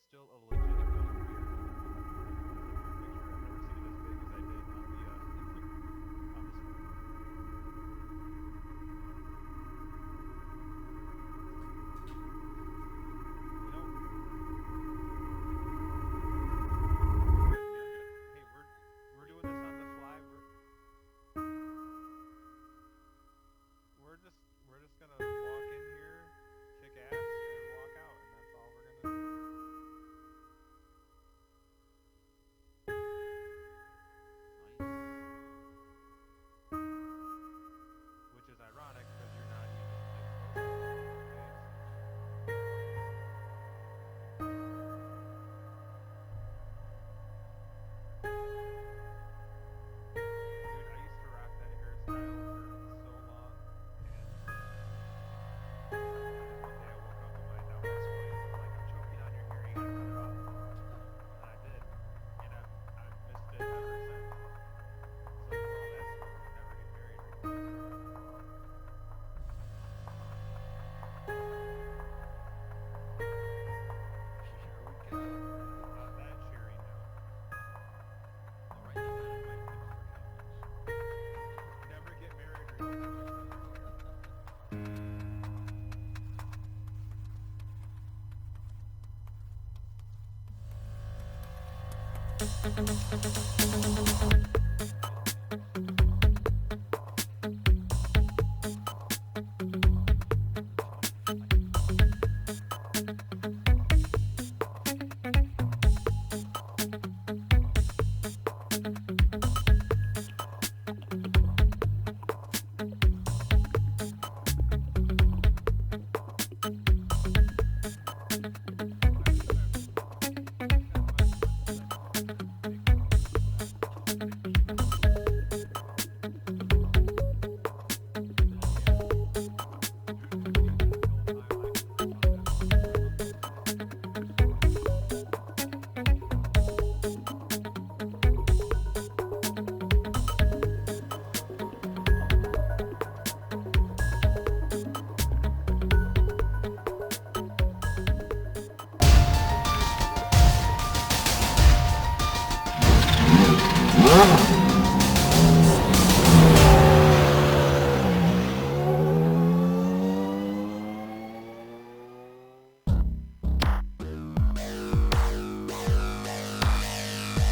still a legit amount of beer. I've never seen it as big as I did on the on the screen. You know, we're doing this on the fly. We're just gonna walk in here, kick ass, and walk out, and that's all we're gonna do. Which is ironic because you're not even like dude, I used to rock that hairstyle for so long, and one day I woke up and my now best friend was like, "I'm choking on your hair, you gotta cut it off," and I did, and I've missed it ever since. It's like, well, that's where we'll never get married again. Here we go. Not that cheery now. I'll write that down in my notes for college. Never get married or you'll never see your lawyer.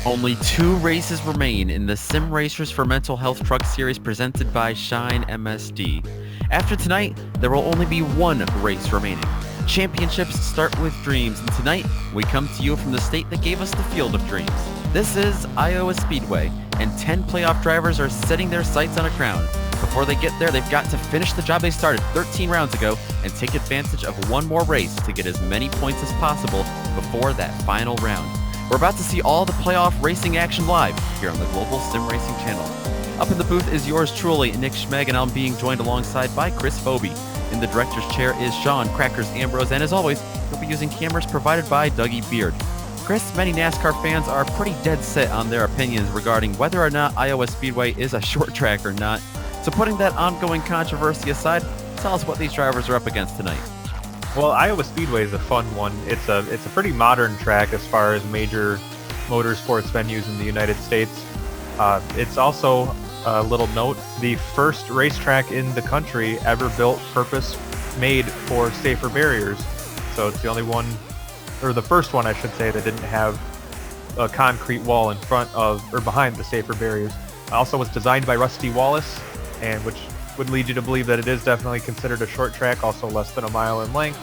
Only 2 races remain in the Sim Racers for Mental Health Truck Series presented by Shine MSD. After tonight, there will only be 1 race remaining. Championships start with dreams, and tonight we come to you from the state that gave us the Field of Dreams. This is Iowa Speedway, and 10 playoff drivers are setting their sights on a crown. Before they get there, they've got to finish the job they started 13 rounds ago and take advantage of 1 more race to get as many points as possible before that final round. We're about to see all the playoff racing action live here on the Global SimRacing Channel. Up in the booth is yours truly, Nick Schmeg, and I'm being joined alongside by Chris Foby. In the director's chair is Sean Crackers Ambrose, and as always, we'll be using cameras provided by Dougie Beard. Chris, many NASCAR fans are pretty dead set on their opinions regarding whether or not Iowa Speedway is a short track or not. So putting that ongoing controversy aside, tell us what these drivers are up against tonight. Well, Iowa Speedway is a fun one. It's a pretty modern track as far as major motorsports venues in the United States. It's also, a little note, the first racetrack in the country ever built purpose-made for safer barriers. So it's the only one, or the first one I should say, that didn't have a concrete wall in front of or behind the safer barriers. Also was designed by Rusty Wallace, and which would lead you to believe that it is definitely considered a short track, also less than a mile in length.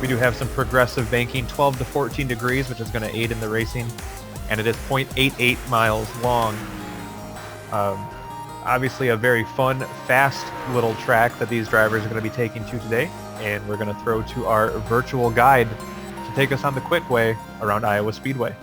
We do have some progressive banking, 12 to 14 degrees, which is going to aid in the racing, and it is 0.88 miles long. Obviously a very fun, fast little track that these drivers are going to be taking to today, and we're going to throw to our virtual guide to take us on the quick way around Iowa Speedway.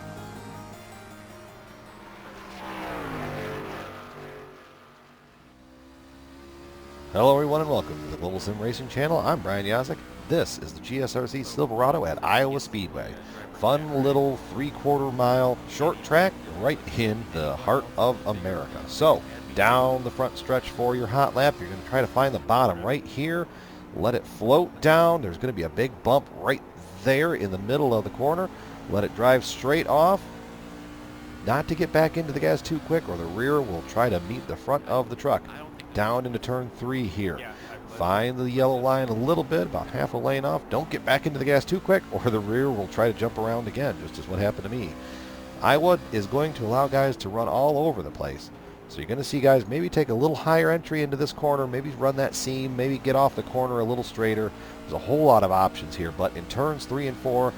Hello everyone and welcome to the Global SimRacing Channel. I'm Brian Yazek. This is the GSRC Silverado at Iowa Speedway. Fun little 3/4 mile short track right in the heart of America. So down the front stretch for your hot lap, you're going to try to find the bottom right here. Let it float down. There's going to be a big bump right there in the middle of the corner. Let it drive straight off. Not to get back into the gas too quick, or the rear will try to meet the front of the truck. Down into turn 3 here. Find the yellow line a little bit, about half a lane off. Don't get back into the gas too quick, or the rear will try to jump around again, just as what happened to me. Iowa is going to allow guys to run all over the place. So you're going to see guys maybe take a little higher entry into this corner, maybe run that seam, maybe get off the corner a little straighter. There's a whole lot of options here, but in turns 3 and 4,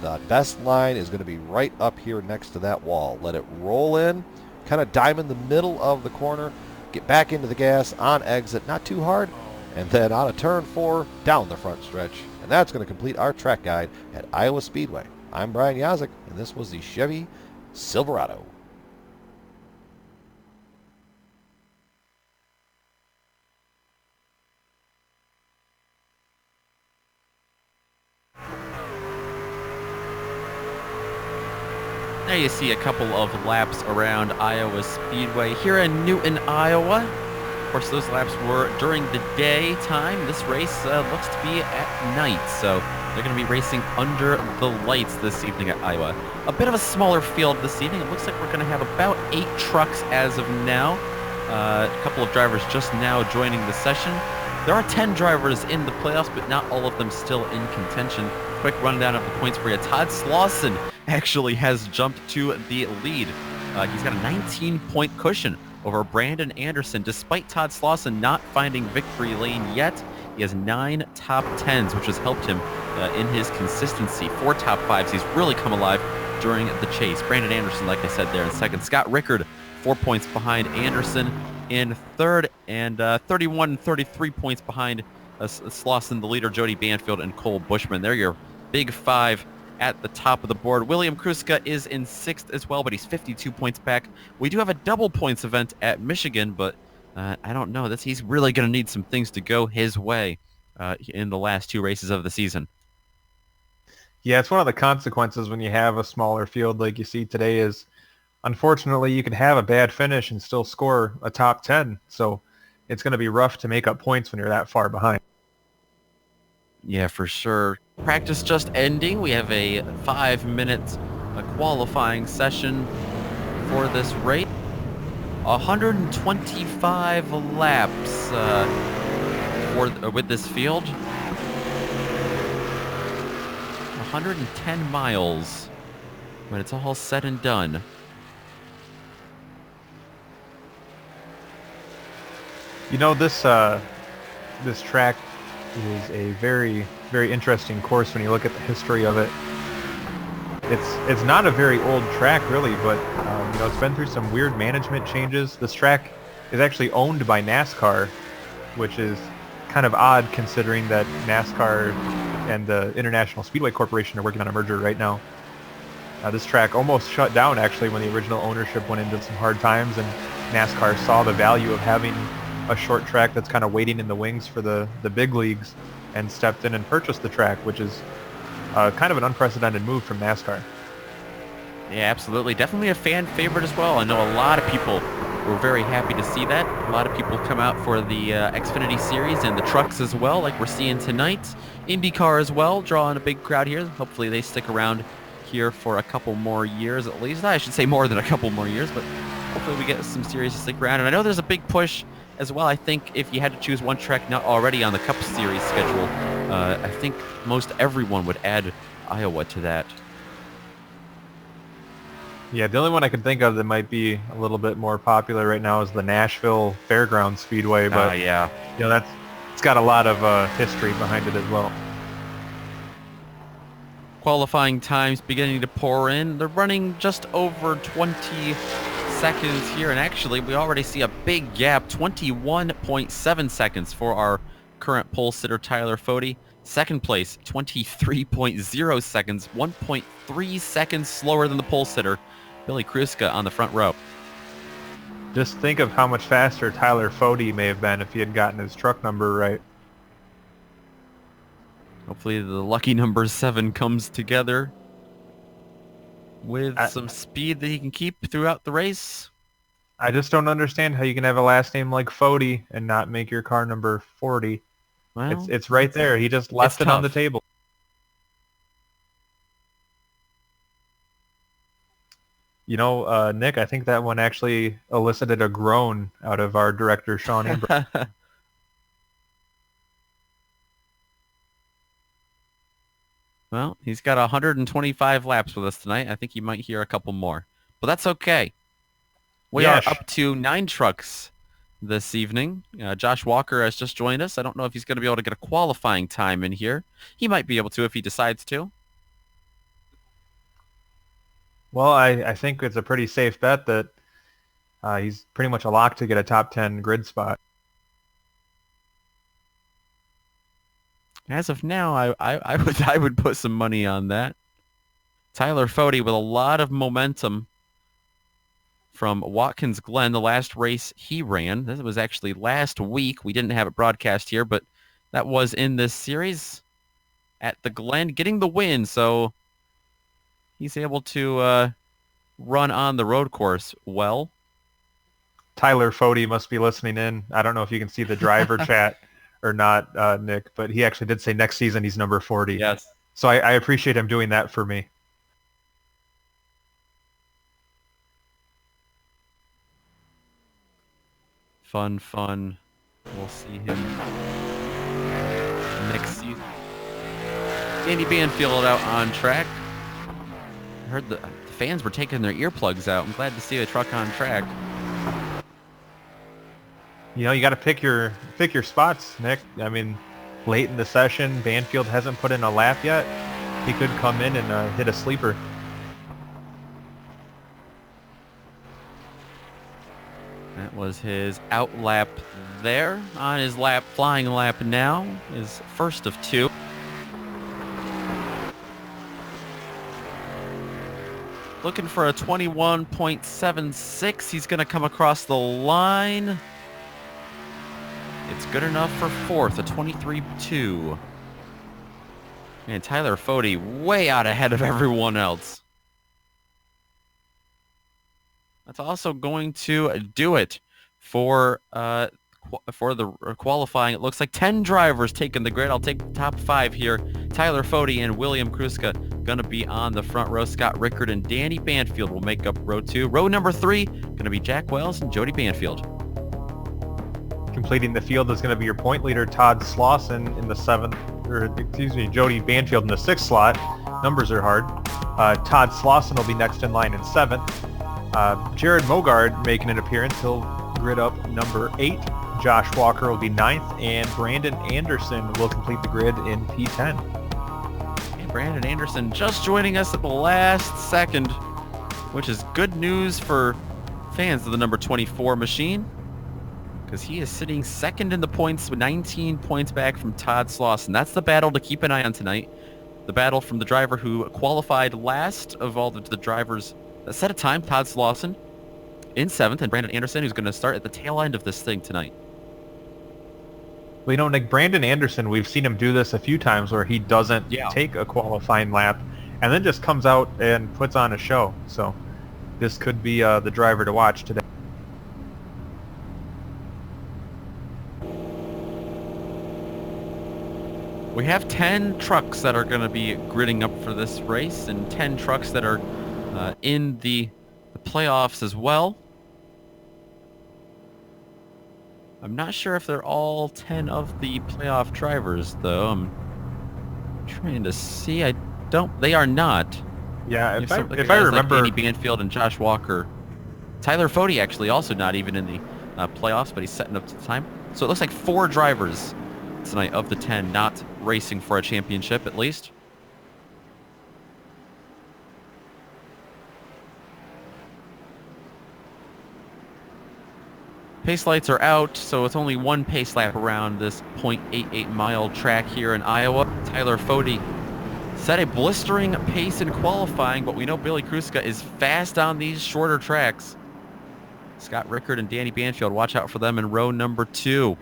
the best line is going to be right up here next to that wall. Let it roll in, kind of diamond the middle of the corner, get back into the gas on exit, not too hard, and then on a turn 4, down the front stretch. And that's going to complete our track guide at Iowa Speedway. I'm Brian Yazik, and this was the Chevy Silverado. There you see a couple of laps around Iowa Speedway here in Newton, Iowa. Of course, those laps were during the daytime. This race looks to be at night, so they're going to be racing under the lights this evening at Iowa. A bit of a smaller field this evening. It looks like we're going to have about 8 trucks as of now. A couple of drivers just now joining the session. There are 10 drivers in the playoffs, but not all of them still in contention. Quick rundown of the points for you. Todd Slauson actually has jumped to the lead. He's got a 19-point cushion over Brandon Anderson. Despite Todd Slauson not finding victory lane yet, he has 9 top 10s, which has helped him in his consistency. 4 top 5s. He's really come alive during the chase. Brandon Anderson, like I said, there in second. Scott Rickard, 4 points behind Anderson in third, and 31 and 33 points behind Slauson, the leader, Jody Banfield, and Cole Bushman. They're your big 5 at the top of the board. William Kruska is in 6th as well, but he's 52 points back. We do have a double points event at Michigan, but I don't know. He's really going to need some things to go his way in the last 2 races of the season. Yeah, it's one of the consequences when you have a smaller field like you see today is, unfortunately, you can have a bad finish and still score a top 10. So it's going to be rough to make up points when you're that far behind. Yeah, for sure. Practice just ending. We have a 5-minute qualifying session for this race. 125 laps with this field. 110 miles when it's all said and done. You know, this track is a very, very interesting course when you look at the history of it. It's not a very old track, really, but you know, it's been through some weird management changes. This track is actually owned by NASCAR, which is kind of odd considering that NASCAR and the International Speedway Corporation are working on a merger right now. This track almost shut down, actually, when the original ownership went into some hard times, and NASCAR saw the value of having a short track that's kind of waiting in the wings for the big leagues and stepped in and purchased the track, which is kind of an unprecedented move from NASCAR. Yeah, absolutely. Definitely a fan favorite as well. I know a lot of people were very happy to see that. A lot of people come out for the Xfinity Series and the trucks as well, like we're seeing tonight. IndyCar as well, drawing a big crowd here. Hopefully they stick around here for a couple more years at least. I should say more than a couple more years, but hopefully we get some series to stick around. And I know there's a big push as well. I think if you had to choose one track not already on the Cup Series schedule, I think most everyone would add Iowa to that. Yeah, the only one I can think of that might be a little bit more popular right now is the Nashville Fairgrounds Speedway, but yeah, you know, it's got a lot of history behind it as well. Qualifying times beginning to pour in. They're running just over 20 seconds here, and actually we already see a big gap, 21.7 seconds for our current pole sitter Tyler Fode. Second place, 23.0 seconds, 1.3 seconds slower than the pole sitter Billy Kruska on the front row. Just think of how much faster Tyler Fode may have been if he had gotten his truck number right. Hopefully the lucky number 7 comes together with some speed that he can keep throughout the race. I just don't understand how you can have a last name like Fode and not make your car number 40. Well, it's right there. He just left it on the table. You know, Nick, I think that one actually elicited a groan out of our director, Sean Amber. Well, he's got 125 laps with us tonight. I think you might hear a couple more, but that's okay. We Yeah, are up to 9 trucks this evening. Josh Walker has just joined us. I don't know if he's going to be able to get a qualifying time in here. He might be able to if he decides to. well, I think it's a pretty safe bet that he's pretty much a lock to get a top 10 grid spot. As of now, I would put some money on that. Tyler Fode with a lot of momentum from Watkins Glen, the last race he ran. This was actually last week. We didn't have it broadcast here, but that was in this series at the Glen, getting the win. So he's able to run on the road course well. Tyler Fode must be listening in. I don't know if you can see the driver chat or not, Nick, but he actually did say next season he's number 40. Yes. So I appreciate him doing that for me. Fun. We'll see him next season. Andy Banfield out on track. I heard the fans were taking their earplugs out. I'm glad to see a truck on track. You know, you got to pick your spots, Nick. I mean, late in the session, Banfield hasn't put in a lap yet. He could come in and hit a sleeper. That was his out lap there. On his lap, flying lap now, is first of 2. Looking for a 21.76. He's going to come across the line. It's good enough for 4th, a 23.2. Man, Tyler Fode way out ahead of everyone else. That's also going to do it for the qualifying. It looks like 10 drivers taking the grid. I'll take the top 5 here. Tyler Fode and William Kruska going to be on the front row. Scott Rickard and Danny Banfield will make up row 2. Row number 3 going to be Jack Wells and Jody Banfield. Completing the field is going to be your point leader, Todd Slauson, in the 7th, or excuse me, Jody Banfield in the 6th slot. Numbers are hard. Todd Slauson will be next in line in 7th. Jared Mogard making an appearance. He'll grid up number 8. Josh Walker will be 9th, and Brandon Anderson will complete the grid in P10. And Brandon Anderson just joining us at the last second, which is good news for fans of the number 24 machine, because he is sitting 2nd in the points with 19 points back from Todd Slauson. That's the battle to keep an eye on tonight. The battle from the driver who qualified last of all the drivers that set a time, Todd Slauson, in 7th, and Brandon Anderson, who's going to start at the tail end of this thing tonight. Well, you know, Nick, Brandon Anderson, we've seen him do this a few times where he doesn't take a qualifying lap and then just comes out and puts on a show. So this could be the driver to watch today. We have 10 trucks that are going to be gridding up for this race, and 10 trucks that are in the playoffs as well. I'm not sure if they're all 10 of the playoff drivers, though. I'm trying to see. They are not. Yeah, if I remember, remember, like Danny Banfield and Josh Walker. Tyler Fode actually also not even in the playoffs, but he's setting up to the time. So it looks like 4 drivers tonight of the 10 not racing for a championship, at least. Pace lights are out, so it's only 1 pace lap around this 0.88 mile track here in Iowa. Tyler Fode set a blistering pace in qualifying, but we know Billy Kruska is fast on these shorter tracks. Scott Rickard and Danny Banfield, watch out for them in row number 2.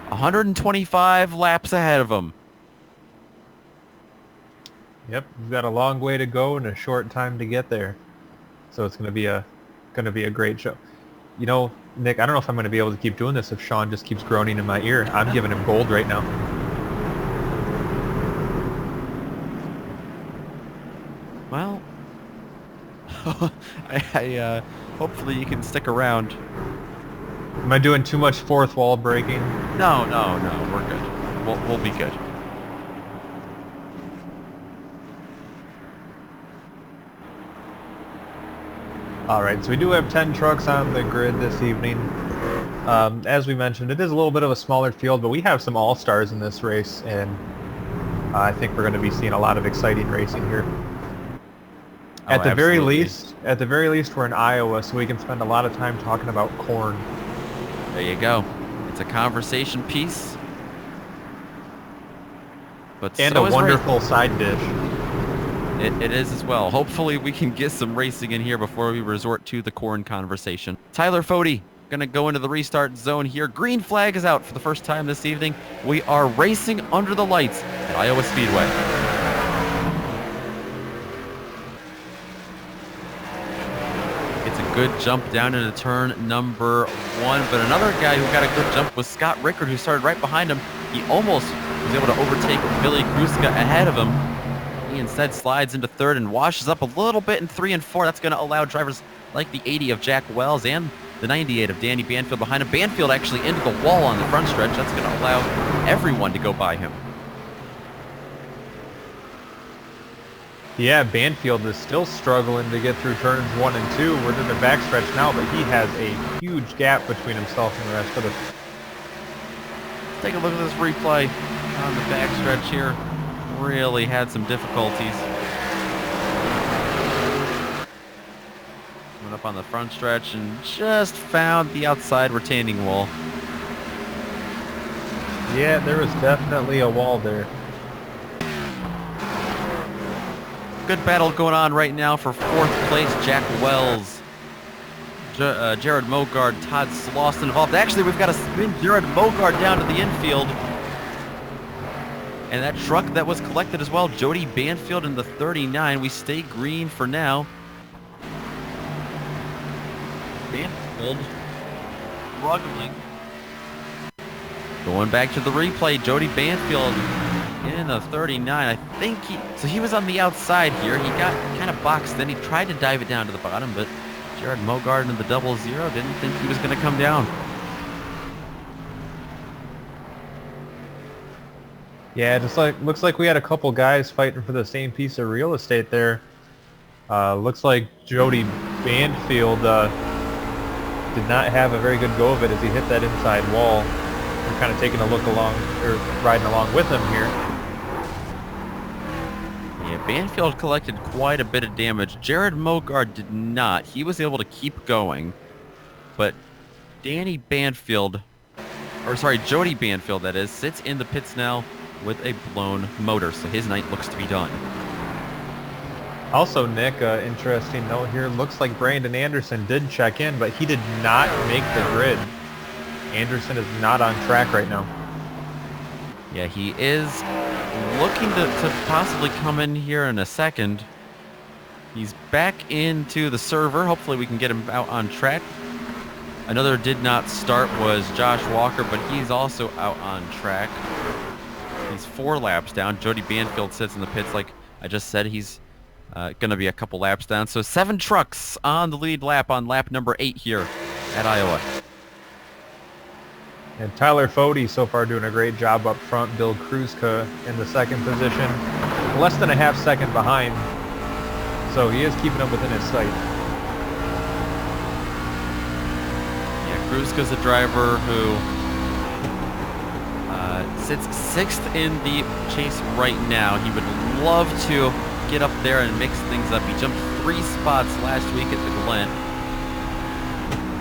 125 laps ahead of them. Yep, we've got a long way to go and a short time to get there. So it's going to be a great show. You know, Nick, I don't know if I'm going to be able to keep doing this if Sean just keeps groaning in my ear. I'm giving him gold right now. Well, Hopefully you can stick around. Am I doing too much fourth wall breaking? No, we're good. We'll be good. All right, so we do have 10 trucks on the grid this evening. As we mentioned, it is a little bit of a smaller field, but we have some all-stars in this race, and I think we're going to be seeing a lot of exciting racing here. At the very least, we're in Iowa, so we can spend a lot of time talking about corn. There you go. It's a conversation piece. But and so a wonderful side dish. It is as well. Hopefully we can get some racing in here before we resort to the corn conversation. Tyler Fode going to go into the restart zone here. Green flag is out for the first time this evening. We are racing under the lights at Iowa Speedway. It's a good jump down into turn number 1, but another guy who got a good jump was Scott Rickard, who started right behind him. He almost was able to overtake Billy Kruska ahead of him. He instead slides into third and washes up a little bit in 3 and 4. That's going to allow drivers like the 80 of Jack Wells and the 98 of Danny Banfield behind him. Banfield actually into the wall on the front stretch. That's going to allow everyone to go by him. Yeah, Banfield is still struggling to get through turns 1 and 2. We're in the backstretch now, but he has a huge gap between himself and the rest of us. Take a look at this replay on the backstretch here. Really had some difficulties. Went up on the front stretch and just found the outside retaining wall. Yeah, there was definitely a wall there. Good battle going on right now for 4th place. Jack Wells, Jared Mogard, Todd Slauson involved. Actually, we've got to spin Jared Mogard down to the infield. And that truck that was collected as well, Jody Banfield in the 39. We stay green for now. Banfield struggling. Going back to the replay, Jody Banfield in the 39. I think he was on the outside here. He got kind of boxed. Then he tried to dive it down to the bottom, but Jared Mogard in the 00 didn't think he was going to come down. Yeah, just looks like we had a couple guys fighting for the same piece of real estate there. Looks like Jody Banfield did not have a very good go of it as he hit that inside wall. We're kind of taking a look along, or riding along with him here. Yeah, Banfield collected quite a bit of damage. Jared Mogard did not. He was able to keep going, but Jody Banfield, that is, sits in the pits now with a blown motor, so his night looks to be done. Also, Nick, interesting note here, looks like Brandon Anderson did check in, but he did not make the grid. Anderson is not on track right now. Yeah, he is looking to possibly come in here in a second. He's back into the server. Hopefully we can get him out on track. Another did not start was Josh Walker, but he's also out on track. He's 4 laps down. Jody Banfield sits in the pits like I just said. He's going to be a couple laps down. So 7 trucks on the lead lap on lap number 8 here at Iowa. And Tyler Fode so far doing a great job up front. Bill Kruska in the 2nd position. Less than a half second behind. So he is keeping up within his sight. Yeah, Kruska's a driver who sits 6th in the chase right now. He would love to get up there and mix things up. He jumped 3 spots last week at the Glen.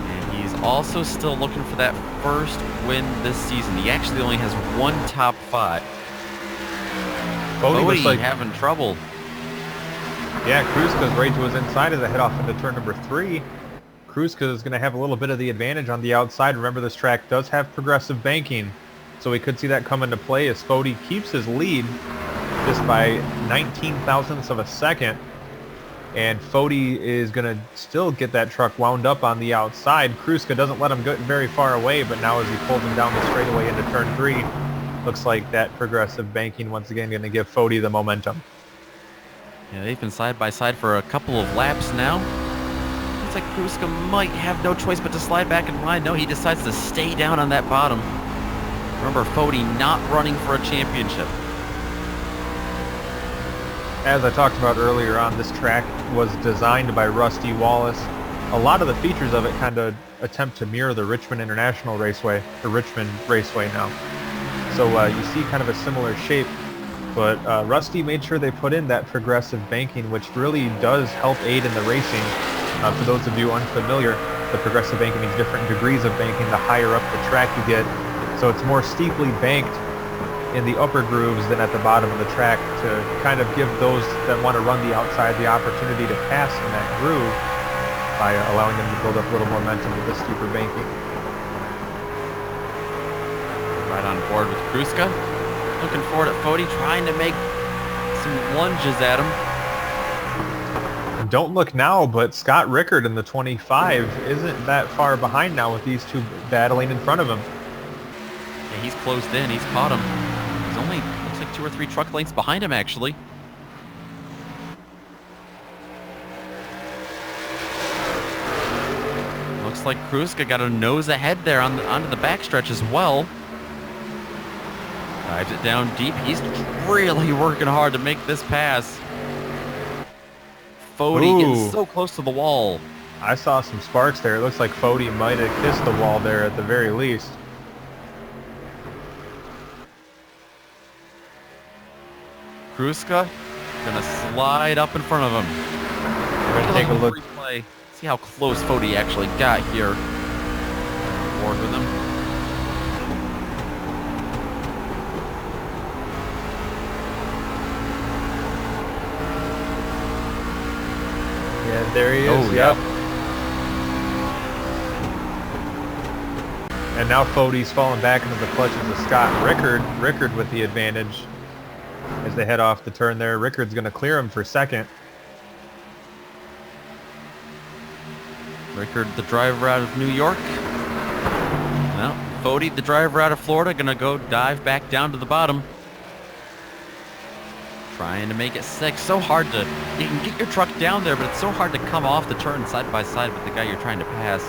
And he's also still looking for that first win this season. He actually only has 1 top 5. Fode like having trouble. Yeah, Kruska's right to his inside as I head off into turn number 3. Kruska is going to have a little bit of the advantage on the outside. Remember, this track does have progressive banking, so we could see that come into play as Fode keeps his lead just by 19 thousandths of a second. And Fode is going to still get that truck wound up on the outside. Kruska doesn't let him get very far away, but now as he pulls him down the straightaway into turn 3, looks like that progressive banking once again going to give Fode the momentum. Yeah, they've been side by side for a couple of laps now. Looks like Kruska might have no choice but to slide back in line. No, he decides to stay down on that bottom. Remember, Fody not running for a championship. As I talked about earlier on, this track was designed by Rusty Wallace. A lot of the features of it kind of attempt to mirror the Richmond International Raceway, or Richmond Raceway now. So you see kind of a similar shape, but Rusty made sure they put in that progressive banking, which really does help aid in the racing. For those of you unfamiliar, the progressive banking means different degrees of banking the higher up the track you get. So it's more steeply banked in the upper grooves than at the bottom of the track to kind of give those that want to run the outside the opportunity to pass in that groove by allowing them to build up a little momentum with the steeper banking. Right on board with Kruska. Looking forward at Fody, trying to make some lunges at him. And don't look now, but Scott Rickard in the 25 isn't that far behind now with these two battling in front of him. Yeah, he's closed in. He's caught him. He's only, looks like 2 or 3 truck lengths behind him, actually. Looks like Kruska got a nose ahead there onto the backstretch as well. Dives it down deep. He's really working hard to make this pass. Fody getting so close to the wall. I saw some sparks there. It looks like Fody might have kissed the wall there at the very least. Kruska gonna slide up in front of him. We're gonna take a look. Replay. See how close Fody actually got here. Board with him. Yeah, there he is. Oh, yep. And now Fody's falling back into the clutches of Scott Rickard. Rickard with the advantage as they head off the turn there. Rickard's going to clear him for second. Rickard, the driver out of New York. Well, Fody, the driver out of Florida, gonna go dive back down to the bottom. Trying to make it 6. So hard to, you can get your truck down there, but it's so hard to come off the turn side by side with the guy you're trying to pass.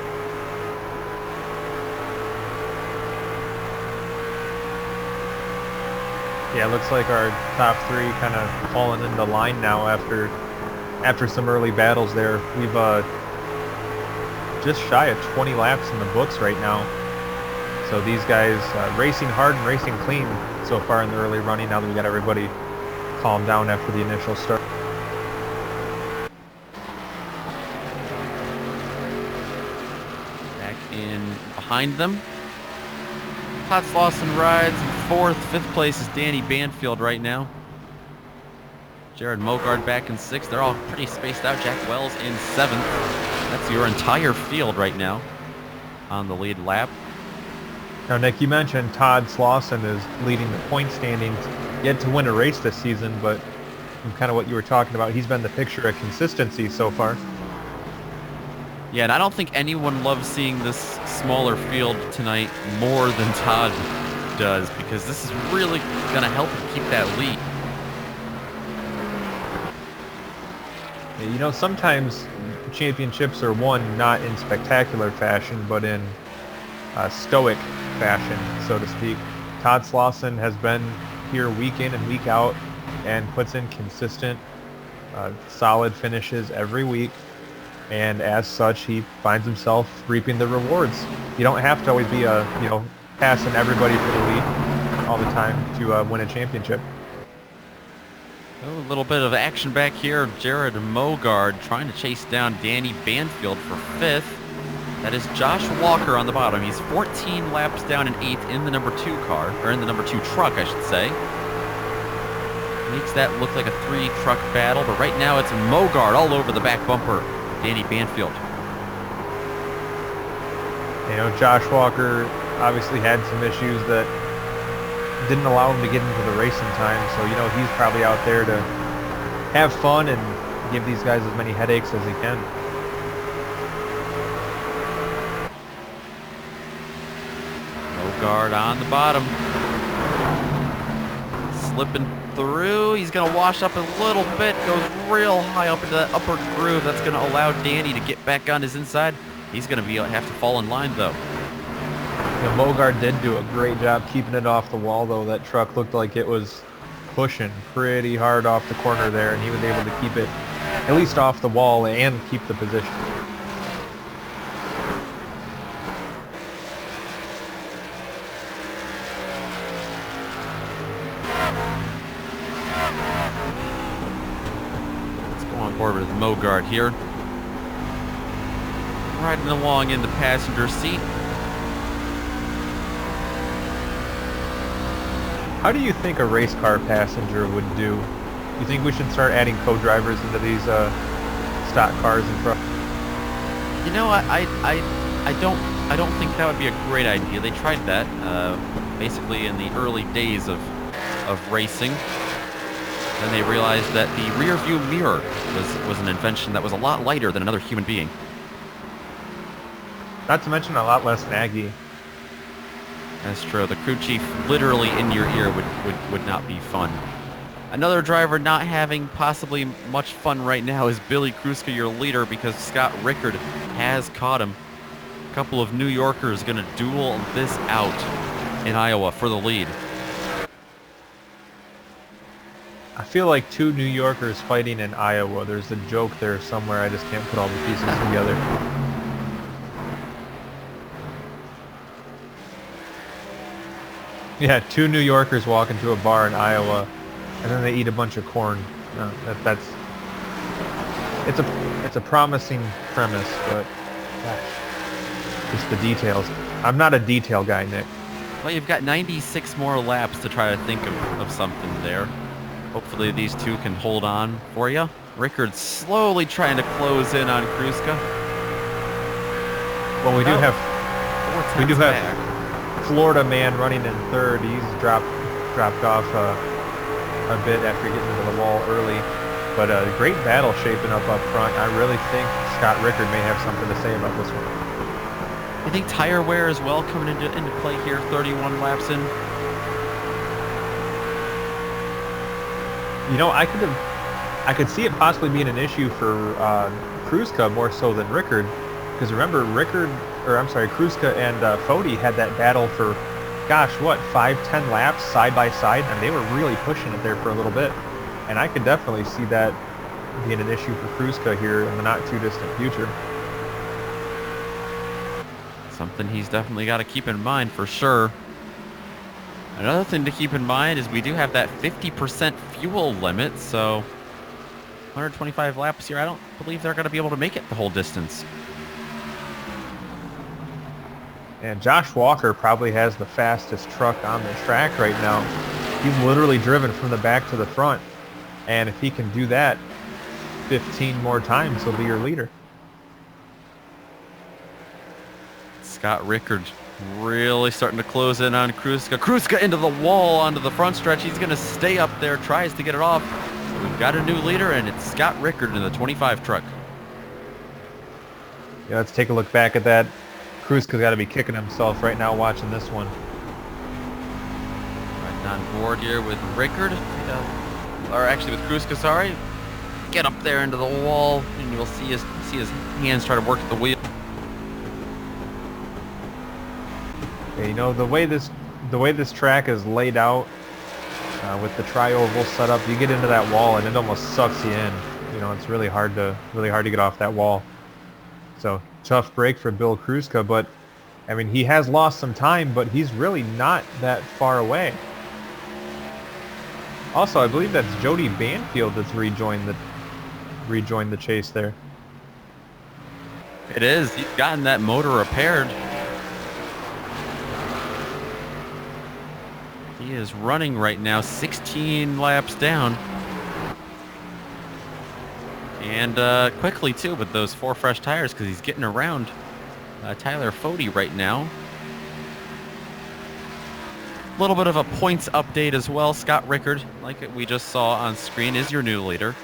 Yeah, it looks like our top 3 kind of falling into line now after some early battles there. We've just shy of 20 laps in the books right now. So these guys racing hard and racing clean so far in the early running, now that we got everybody calmed down after the initial start. Back in behind them. Todd Slauson rides in 4th. 5th place is Danny Banfield right now. Jared Mogard back in 6th. They're all pretty spaced out. Jack Wells in 7th. That's your entire field right now on the lead lap. Now, Nick, you mentioned Todd Slauson is leading the point standings. Yet to win a race this season, but kind of what you were talking about, he's been the picture of consistency so far. Yeah, and I don't think anyone loves seeing this smaller field tonight more than Todd does, because this is really going to help him keep that lead. You know, sometimes championships are won not in spectacular fashion, but in stoic fashion, so to speak. Todd Slauson has been here week in and week out and puts in consistent, solid finishes every week. And as such, he finds himself reaping the rewards. You don't have to always be passing everybody for the lead all the time to win a championship. Oh, a little bit of action back here. Jared Mogard trying to chase down Danny Banfield for 5th. That is Josh Walker on the bottom. He's 14 laps down in 8th in the number 2 car, or in the number 2 truck, I should say. Makes that look like a 3-truck battle, but right now it's Mogard all over the back bumper. Danny Banfield. You know, Josh Walker obviously had some issues that didn't allow him to get into the racing time, so, you know, he's probably out there to have fun and give these guys as many headaches as he can. Mogard on the bottom. slipping through. He's going to wash up a little bit, goes real high up into that upper groove. That's going to allow Danny to get back on his inside. He's going to have to fall in line, though. Yeah, Mogard did do a great job keeping it off the wall, though. That truck looked like it was pushing pretty hard off the corner there, and he was able to keep it at least off the wall and keep the position. Let's go on board with Mogard here. Riding along in the passenger seat. How do you think a race car passenger would do? You think we should start adding co-drivers into these stock cars and trucks? You know, I don't think that would be a great idea. They tried that basically in the early days of racing. Then they realized that the rear view mirror was an invention that was a lot lighter than another human being. Not to mention a lot less naggy. That's true. The crew chief literally in your ear would not be fun. Another driver not having possibly much fun right now is Billy Kruska, your leader, because Scott Rickard has caught him. A couple of New Yorkers going to duel this out in Iowa for the lead. I feel like two New Yorkers fighting in Iowa. There's a joke there somewhere. I just can't put all the pieces together. Yeah, two New Yorkers walk into a bar in Iowa, and then they eat a bunch of corn. No, it's a promising premise, but gosh, just the details. I'm not a detail guy, Nick. Well, you've got 96 more laps to try to think of something there. Hopefully these two can hold on for you. Rickard's slowly trying to close in on Kruska. Well, we do have back. Florida man running in third. He's dropped off a bit after getting into the wall early, but a great battle shaping up front. I really think Scott Rickard may have something to say about this one. You think tire wear as well coming into play here? 31 laps in. You know, I could see it possibly being an issue for Kruska more so than Rickard, because remember Kruska and Fody had that battle for, gosh, what, 5-10 laps side by side, and they were really pushing it there for a little bit. And I could definitely see that being an issue for Kruska here in the not too distant future. Something he's definitely got to keep in mind for sure. Another thing to keep in mind is we do have that 50% fuel limit, so 125 laps here. I don't believe they're going to be able to make it the whole distance. And Josh Walker probably has the fastest truck on the track right now. He's literally driven from the back to the front. And if he can do that 15 more times, he'll be your leader. Scott Rickard really starting to close in on Kruska. Kruska into the wall onto the front stretch. He's going to stay up there, tries to get it off. We've got a new leader, and it's Scott Rickard in the 25 truck. Yeah, let's take a look back at that. Kruska's got to be kicking himself right now watching this one. Right on board here with Rickard, or actually with Kruska, sorry. Get up there into the wall, and you'll see his hands try to work at the wheel. Yeah, you know, the way this track is laid out with the tri-oval setup, you get into that wall and it almost sucks you in. You know, it's really hard to get off that wall. So tough break for Bill Kruska, but I mean, he has lost some time, but he's really not that far away. Also, I believe that's Jody Banfield that's rejoined the chase there. It is. He's gotten that motor repaired. He is running right now, 16 laps down. And quickly, too, with those 4 fresh tires, because he's getting around Tyler Fody right now. A little bit of a points update as well. Scott Rickard, like we just saw on screen, is your new leader.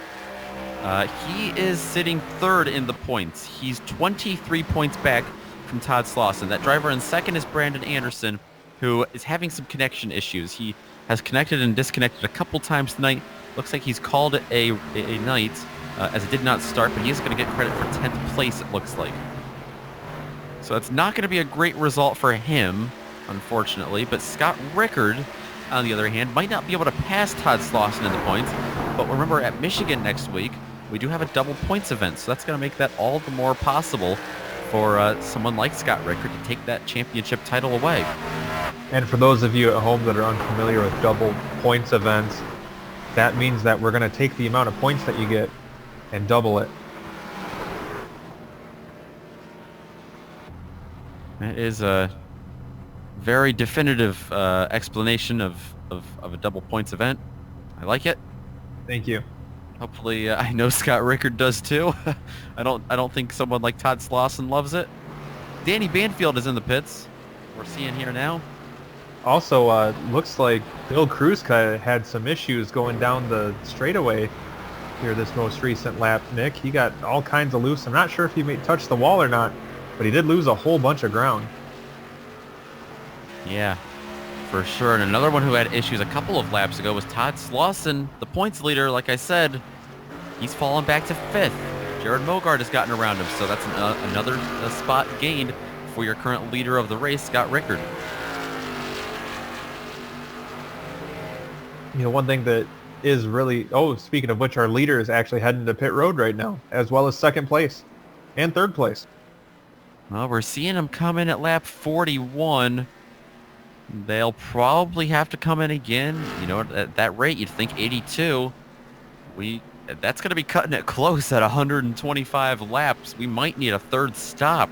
He is sitting 3rd in the points. He's 23 points back from Todd Slauson. That driver in 2nd is Brandon Anderson, who is having some connection issues. He has connected and disconnected a couple times tonight. Looks like he's called it a night, as it did not start, but he is going to get credit for 10th place, it looks like. So it's not going to be a great result for him, unfortunately, but Scott Rickard, on the other hand, might not be able to pass Todd Slauson in the points, but remember, at Michigan next week, we do have a double points event, so that's going to make that all the more possible for someone like Scott Rickard to take that championship title away. And for those of you at home that are unfamiliar with double points events, that means that we're going to take the amount of points that you get and double it. That is a very definitive explanation of a double points event. I like it. Thank you. Hopefully, I know Scott Rickard does too. I don't think someone like Todd Slauson loves it. Danny Banfield is in the pits. We're seeing here now. Also, looks like Bill Kruska had some issues going down the straightaway here this most recent lap, Nick. He got all kinds of loose. I'm not sure if he may touch the wall or not, but he did lose a whole bunch of ground. Yeah, for sure. And another one who had issues a couple of laps ago was Todd Slauson, the points leader. Like I said, he's fallen back to 5th. Jared Mogard has gotten around him, so that's another spot gained for your current leader of the race, Scott Rickard. You know, one thing that is really... Oh, speaking of which, our leader is actually heading to pit road right now, as well as 2nd place and 3rd place. Well, we're seeing him come in at lap 41. They'll probably have to come in again. You know, at that rate, you'd think 82. That's going to be cutting it close at 125 laps. We might need a 3rd stop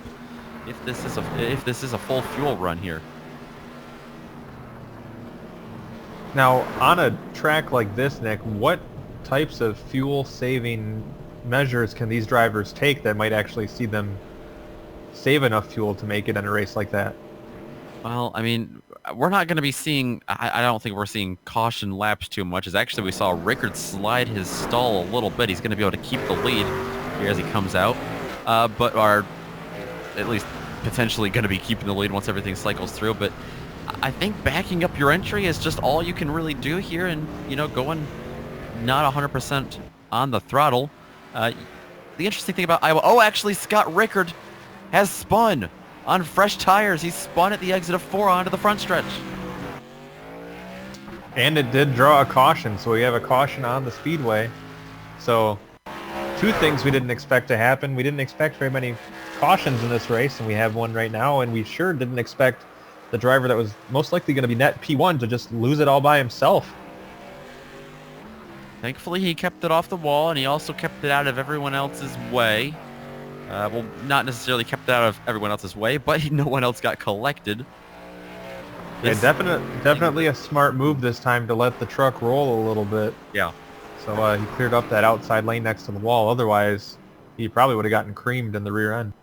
if this is a full fuel run here. Now, on a track like this, Nick, what types of fuel-saving measures can these drivers take that might actually see them save enough fuel to make it in a race like that? Well, I mean, we're not going to be seeing... I don't think we're seeing caution laps too much. As actually, we saw Rickard slide his stall a little bit. He's going to be able to keep the lead here as he comes out. But are at least potentially going to be keeping the lead once everything cycles through. But I think backing up your entry is just all you can really do here, and, you know, going not 100% on the throttle. The interesting thing about Iowa... Oh, actually, Scott Rickard has spun on fresh tires. He spun at the exit of 4 onto the front stretch. And it did draw a caution, so we have a caution on the Speedway. So, 2 things we didn't expect to happen. We didn't expect very many cautions in this race, and we have one right now, and we sure didn't expect the driver that was most likely going to be net P1 to just lose it all by himself. Thankfully, he kept it off the wall, and he also kept it out of everyone else's way. Well, not necessarily kept it out of everyone else's way, but no one else got collected. Yeah, definitely a smart move this time to let the truck roll a little bit. Yeah. So he cleared up that outside lane next to the wall. Otherwise, he probably would have gotten creamed in the rear end.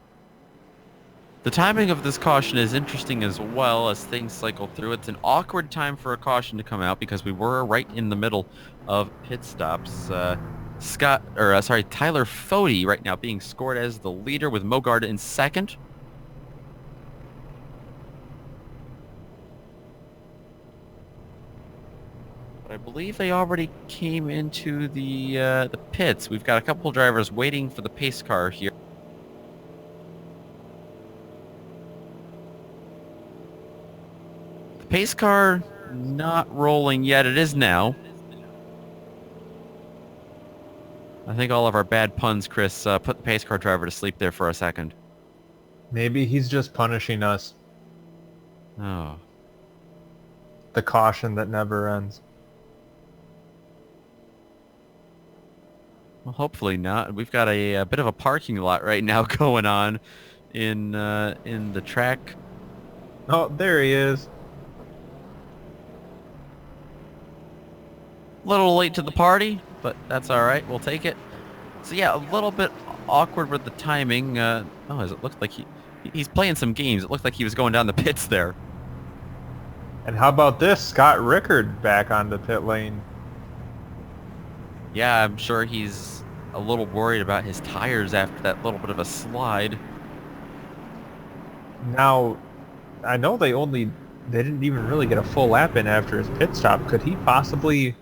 The timing of this caution is interesting as well as things cycle through. It's an awkward time for a caution to come out because we were right in the middle of pit stops. Tyler Fode right now being scored as the leader with Mogard in 2nd. But I believe they already came into the pits. We've got a couple drivers waiting for the pace car here. The pace car not rolling yet. It is now. I think all of our bad puns, Chris, put the pace car driver to sleep there for a second. Maybe he's just punishing us. Oh. The caution that never ends. Well, hopefully not. We've got a bit of a parking lot right now going on in the track. Oh, there he is. A little late to the party, but that's all right. We'll take it. So yeah, a little bit awkward with the timing. It looked like he's playing some games. It looked like he was going down the pits there. And how about this? Scott Rickard back on the pit lane. Yeah, I'm sure he's a little worried about his tires after that little bit of a slide. Now, I know they only they didn't even really get a full lap in after his pit stop. Could he possibly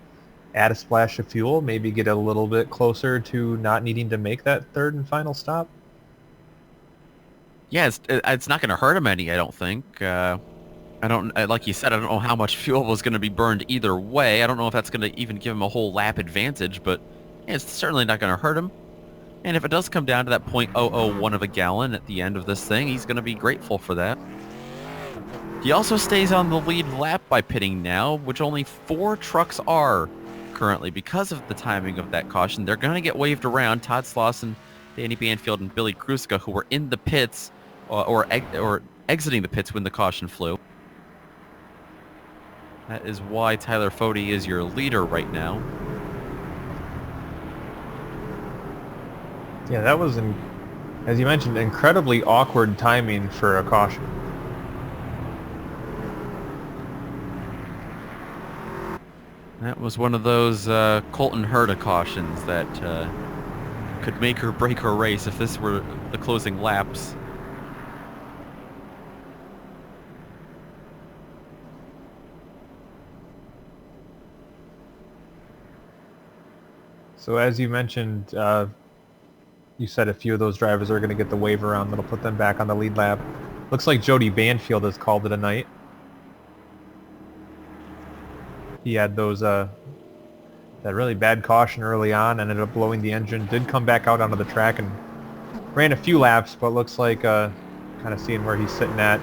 add a splash of fuel, maybe get a little bit closer to not needing to make that third and final stop? Yeah, it's not going to hurt him any, I don't think. I don't, like you said, I don't know how much fuel was going to be burned either way. I don't know if that's going to even give him a whole lap advantage, but yeah, it's certainly not going to hurt him. And if it does come down to that .001 of a gallon at the end of this thing, he's going to be grateful for that. He also stays on the lead lap by pitting now, which only 4 trucks are currently because of the timing of that caution. They're going to get waved around. Todd Slauson, Danny Banfield, and Billy Kruska, who were in the pits or exiting the pits when the caution flew. That is why Tyler Fode is your leader right now. Yeah, that was, as you mentioned, incredibly awkward timing for a caution. That was one of those Colton Herta cautions that could make or break a race if this were the closing laps. So as you mentioned, you said a few of those drivers are going to get the wave around that'll put them back on the lead lap. Looks like Jody Banfield has called it a night. He had those that really bad caution early on, ended up blowing the engine, did come back out onto the track and ran a few laps, but looks like kind of seeing where he's sitting at,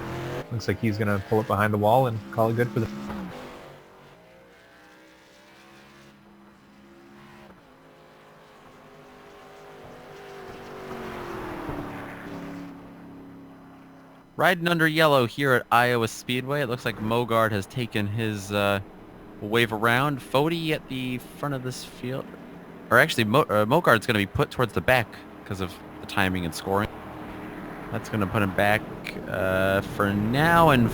looks like he's going to pull it behind the wall and call it good for the... Riding under yellow here at Iowa Speedway. It looks like Mogard has taken his wave around. Fode at the front of this field. Or actually, Mogard's going to be put towards the back because of the timing and scoring. That's going to put him back for now in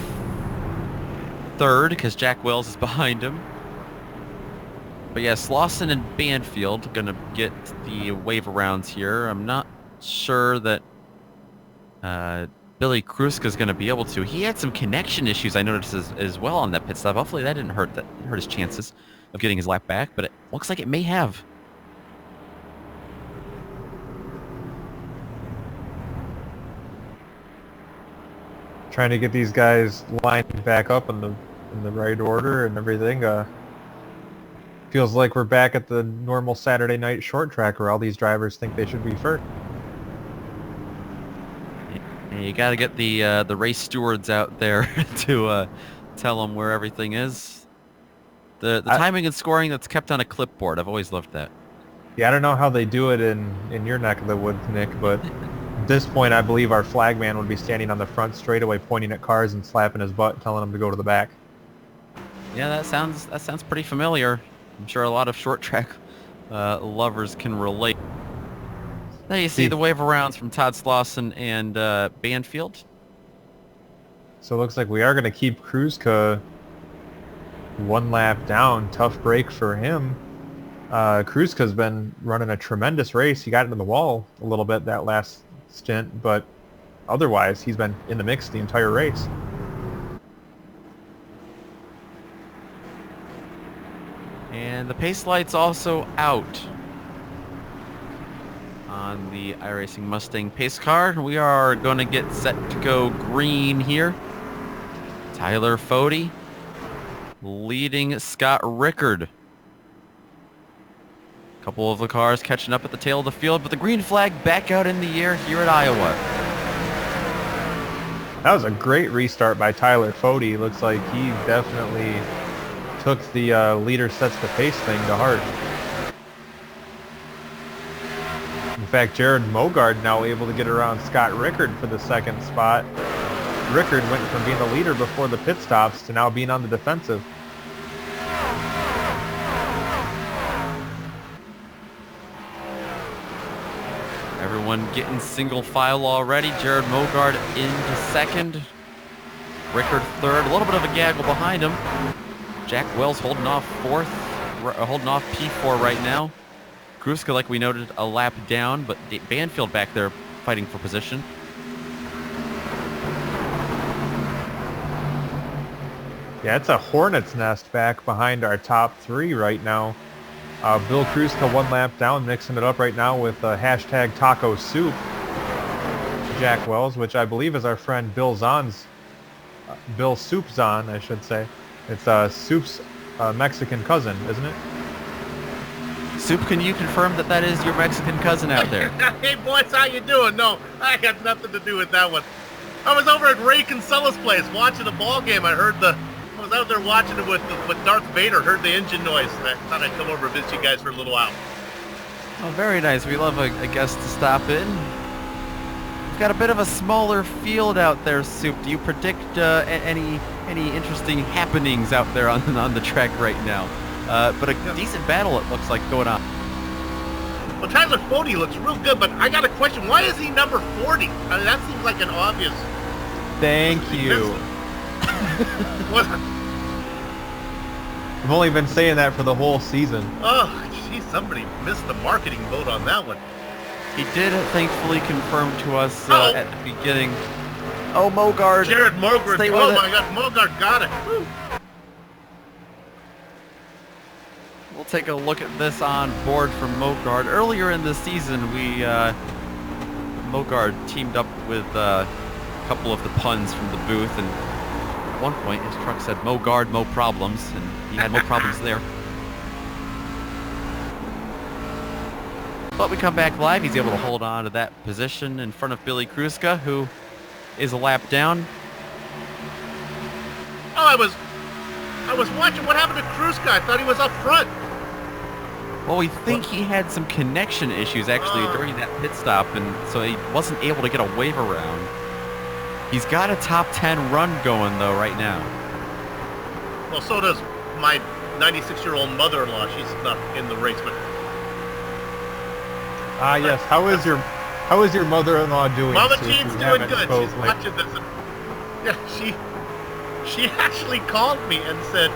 third because Jack Wells is behind him. But yeah, Slauson and Banfield going to get the wave arounds here. I'm not sure that... Billy Kruska is going to be able to. He had some connection issues I noticed as well on that pit stop. Hopefully that didn't hurt his chances of getting his lap back, but it looks like it may have. Trying to get these guys lined back up in the right order and everything. Feels like we're back at the normal Saturday night short track where all these drivers think they should be first. You got to get the race stewards out there to tell them where everything is. The timing and scoring that's kept on a clipboard. I've always loved that. Yeah, I don't know how they do it in your neck of the woods, Nick, but at this point I believe our flagman would be standing on the front straightaway pointing at cars and slapping his butt, telling them to go to the back. Yeah, that sounds pretty familiar. I'm sure a lot of short track lovers can relate. There you see the wave arounds from Todd Slauson and Banfield. So it looks like we are going to keep Kruska one lap down. Tough break for him. Kruska's been running a tremendous race. He got into the wall a little bit that last stint, but otherwise he's been in the mix the entire race. And the pace light's also out on the iRacing Mustang pace car. We are going to get set to go green here. Tyler Fode leading Scott Rickard. A couple of the cars catching up at the tail of the field, but the green flag back out in the air here at Iowa. That was a great restart by Tyler Fode. Looks like he definitely took the leader sets the pace thing to heart. In fact, Jared Mogard now able to get around Scott Rickard for the second spot. Rickard went from being the leader before the pit stops to now being on the defensive. Everyone getting single file already. Jared Mogard into second. Rickard third. A little bit of a gaggle behind him. Jack Wells holding off fourth, holding off P4 right now. Kruska, like we noted, a lap down, but Banfield back there fighting for position. Yeah, it's a hornet's nest back behind our top three right now. Bill Kruska 1 lap down, mixing it up right now with hashtag taco soup. Jack Wells, which I believe is our friend Bill Zahn's, Bill Soup Zahn, I should say. It's Soup's Mexican cousin, isn't it? Soup, can you confirm that that is your Mexican cousin out there? Hey boys, how you doing? No, I got nothing to do with that one. I was over at Ray Kinsella's place watching a ball game. I was out there watching it with Darth Vader. Heard the engine noise, and I thought I'd come over and visit you guys for a little while. Oh, very nice. We love a guest to stop in. We've got a bit of a smaller field out there, Soup. Do you predict any interesting happenings out there on the track right now? But a decent battle it looks like going on. Well, Tyler Fode looks real good, but I got a question. Why is he number 40? I mean, that seems like an obvious... Thank you. What? I've only been saying that for the whole season. Oh, geez, somebody missed the marketing vote on that one. He did thankfully confirm to us at the beginning. Oh, Mogard. Jared Mogard. Stay Oh, with my it. God. Mogard got it. Woo. We'll take a look at this on board from Mogard. Earlier in the season, Mogard teamed up with a couple of the puns from the booth, and at one point his truck said Mogard, mo problems, and he had no problems there. But we come back live. He's able to hold on to that position in front of Billy Kruska, who is a lap down. Oh, I was watching what happened to Kruska. I thought he was up front. Well, we think he had some connection issues actually during that pit stop, and so he wasn't able to get a wave around. He's got a top 10 run going though right now. Well, so does my 96-year-old mother-in-law. She's not in the race, but Yes. How is your mother-in-law doing? Mama Sue, Jean's if you doing haven't good. spoke She's lately? watching this. Yeah, she actually called me and said,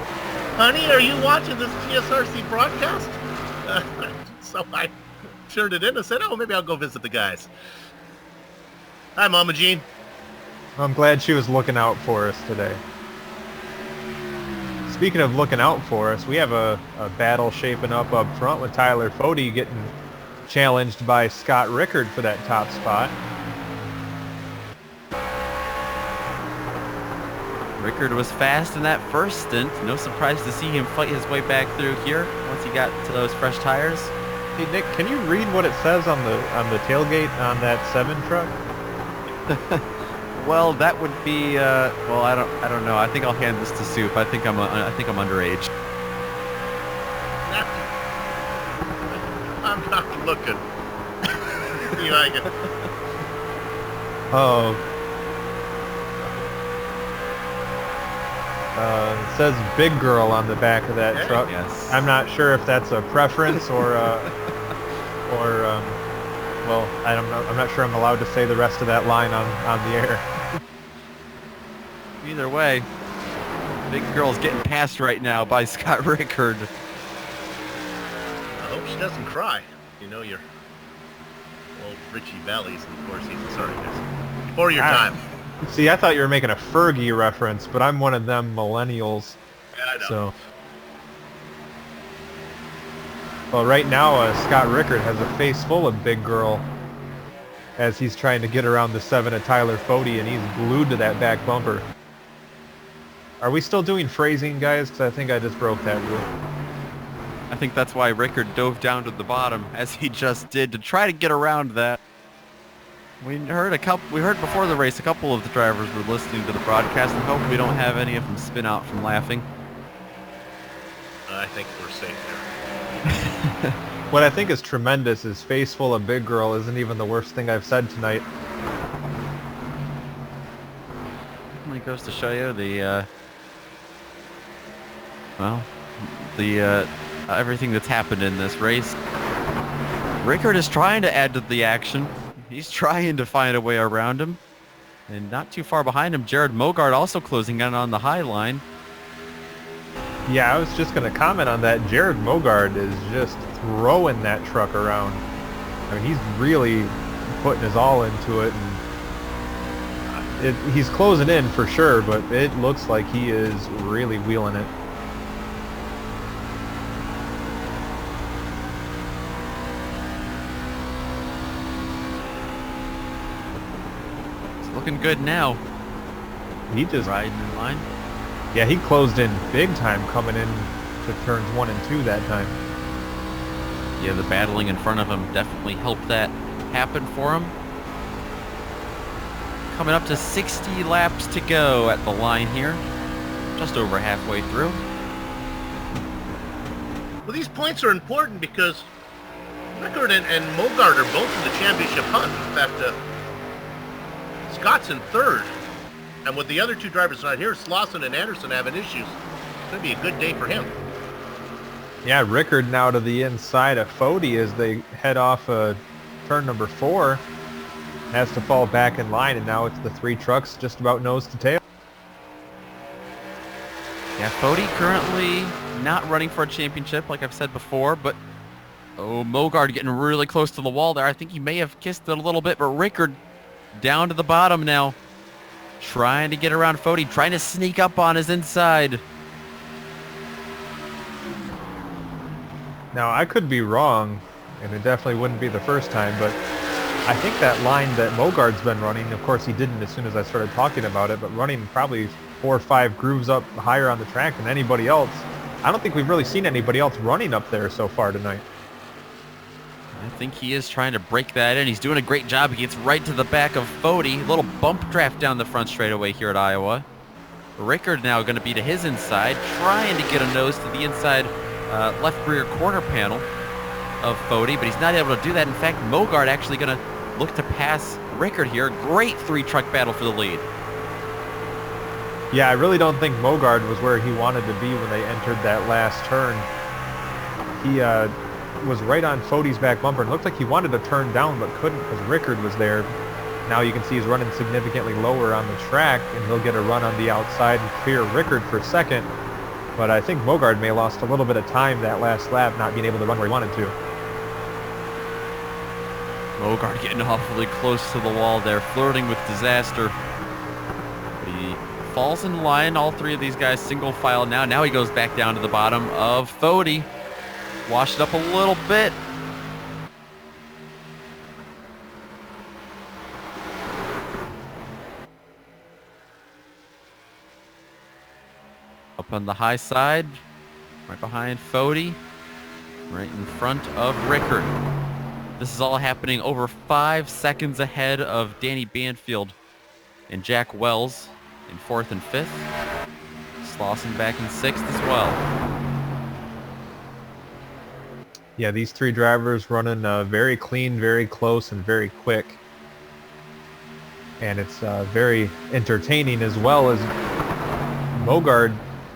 "Honey, are you watching this GSRC broadcast?" So I turned it in and said, "Oh, maybe I'll go visit the guys." Hi, Mama Jean. I'm glad she was looking out for us today. Speaking of looking out for us, we have a battle shaping up front with Tyler Fode getting challenged by Scott Rickard for that top spot. Rickard was fast in that first stint. No surprise to see him fight his way back through here once he got to those fresh tires. Hey Nick, can you read what it says on the tailgate on that 7 truck? Well, that would be well, I don't know. I think I'll hand this to Soup. I think I'm underage. I'm not looking. You like it? Oh. It says big girl on the back of that Okay. truck. Yes. I'm not sure if that's a preference or well, I don't know. I'm not sure I'm allowed to say the rest of that line on the air. Either way, big girl's getting passed right now by Scott Rickard. I hope she doesn't cry. You know your old Richie Valleys in the Four Seasons. Sorry, guys. Before your time. See, I thought you were making a Fergie reference, but I'm one of them millennials. Yeah, I know. So, well, right now, Scott Rickard has a face full of big girl as he's trying to get around the 7 of Tyler Fode, and he's glued to that back bumper. Are we still doing phrasing, guys? Because I think I just broke that rule. I think that's why Rickard dove down to the bottom, as he just did, to try to get around that. We heard before the race a couple of the drivers were listening to the broadcast, and hope we don't have any of them spin out from laughing. I think we're safe there. What I think is tremendous is face full of big girl isn't even the worst thing I've said tonight. It goes to show you the everything that's happened in this race. Rickard is trying to add to the action. He's trying to find a way around him. And not too far behind him, Jared Mogard also closing in on the high line. Yeah, I was just going to comment on that. Jared Mogard is just throwing that truck around. I mean, he's really putting his all into it. And he's closing in for sure, but it looks like he is really wheeling it. It's looking good now. He just Riding in line. Yeah, he closed in big time coming in to turns 1 and 2 that time. Yeah, the battling in front of him definitely helped that happen for him. Coming up to 60 laps to go at the line here. Just over halfway through. Well, these points are important because Rickard and Mogard are both in the championship hunt. In fact, Scott's in third. And with the other two drivers not here, Slauson and Anderson having issues, it's going to be a good day for him. Yeah, Rickard now to the inside of Fody as they head off turn number 4. Has to fall back in line, and now it's the 3 trucks just about nose to tail. Yeah, Fody currently not running for a championship, like I've said before, but Mogard getting really close to the wall there. I think he may have kissed it a little bit, but Rickard down to the bottom now. Trying to get around Fody, trying to sneak up on his inside. Now, I could be wrong, and it definitely wouldn't be the first time, but I think that line that Mogard's been running, of course he didn't as soon as I started talking about it, but running probably 4 or 5 grooves up higher on the track than anybody else. I don't think we've really seen anybody else running up there so far tonight. I think he is trying to break that in. He's doing a great job. He gets right to the back of Fody. Little bump draft down the front straightaway here at Iowa. Rickard now going to be to his inside, trying to get a nose to the inside left rear corner panel of Fody, but he's not able to do that. In fact, Mogard actually going to look to pass Rickard here. Great 3-truck battle for the lead. Yeah, I really don't think Mogard was where he wanted to be when they entered that last turn. He was right on Fody's back bumper and looked like he wanted to turn down but couldn't because Rickard was there. Now you can see he's running significantly lower on the track, and he'll get a run on the outside and clear Rickard for second. But I think Mogard may have lost a little bit of time that last lap, not being able to run where he wanted to. Mogard getting awfully close to the wall there, flirting with disaster. But he falls in line. All 3 of these guys single file now. Now he goes back down to the bottom of Fody. Wash it up a little bit. Up on the high side, right behind Fody, right in front of Rickard. This is all happening over 5 seconds ahead of Danny Banfield and Jack Wells in 4th and 5th. Slauson back in 6th as well. Yeah, these 3 drivers running very clean, very close, and very quick. And it's very entertaining, as well as Mogard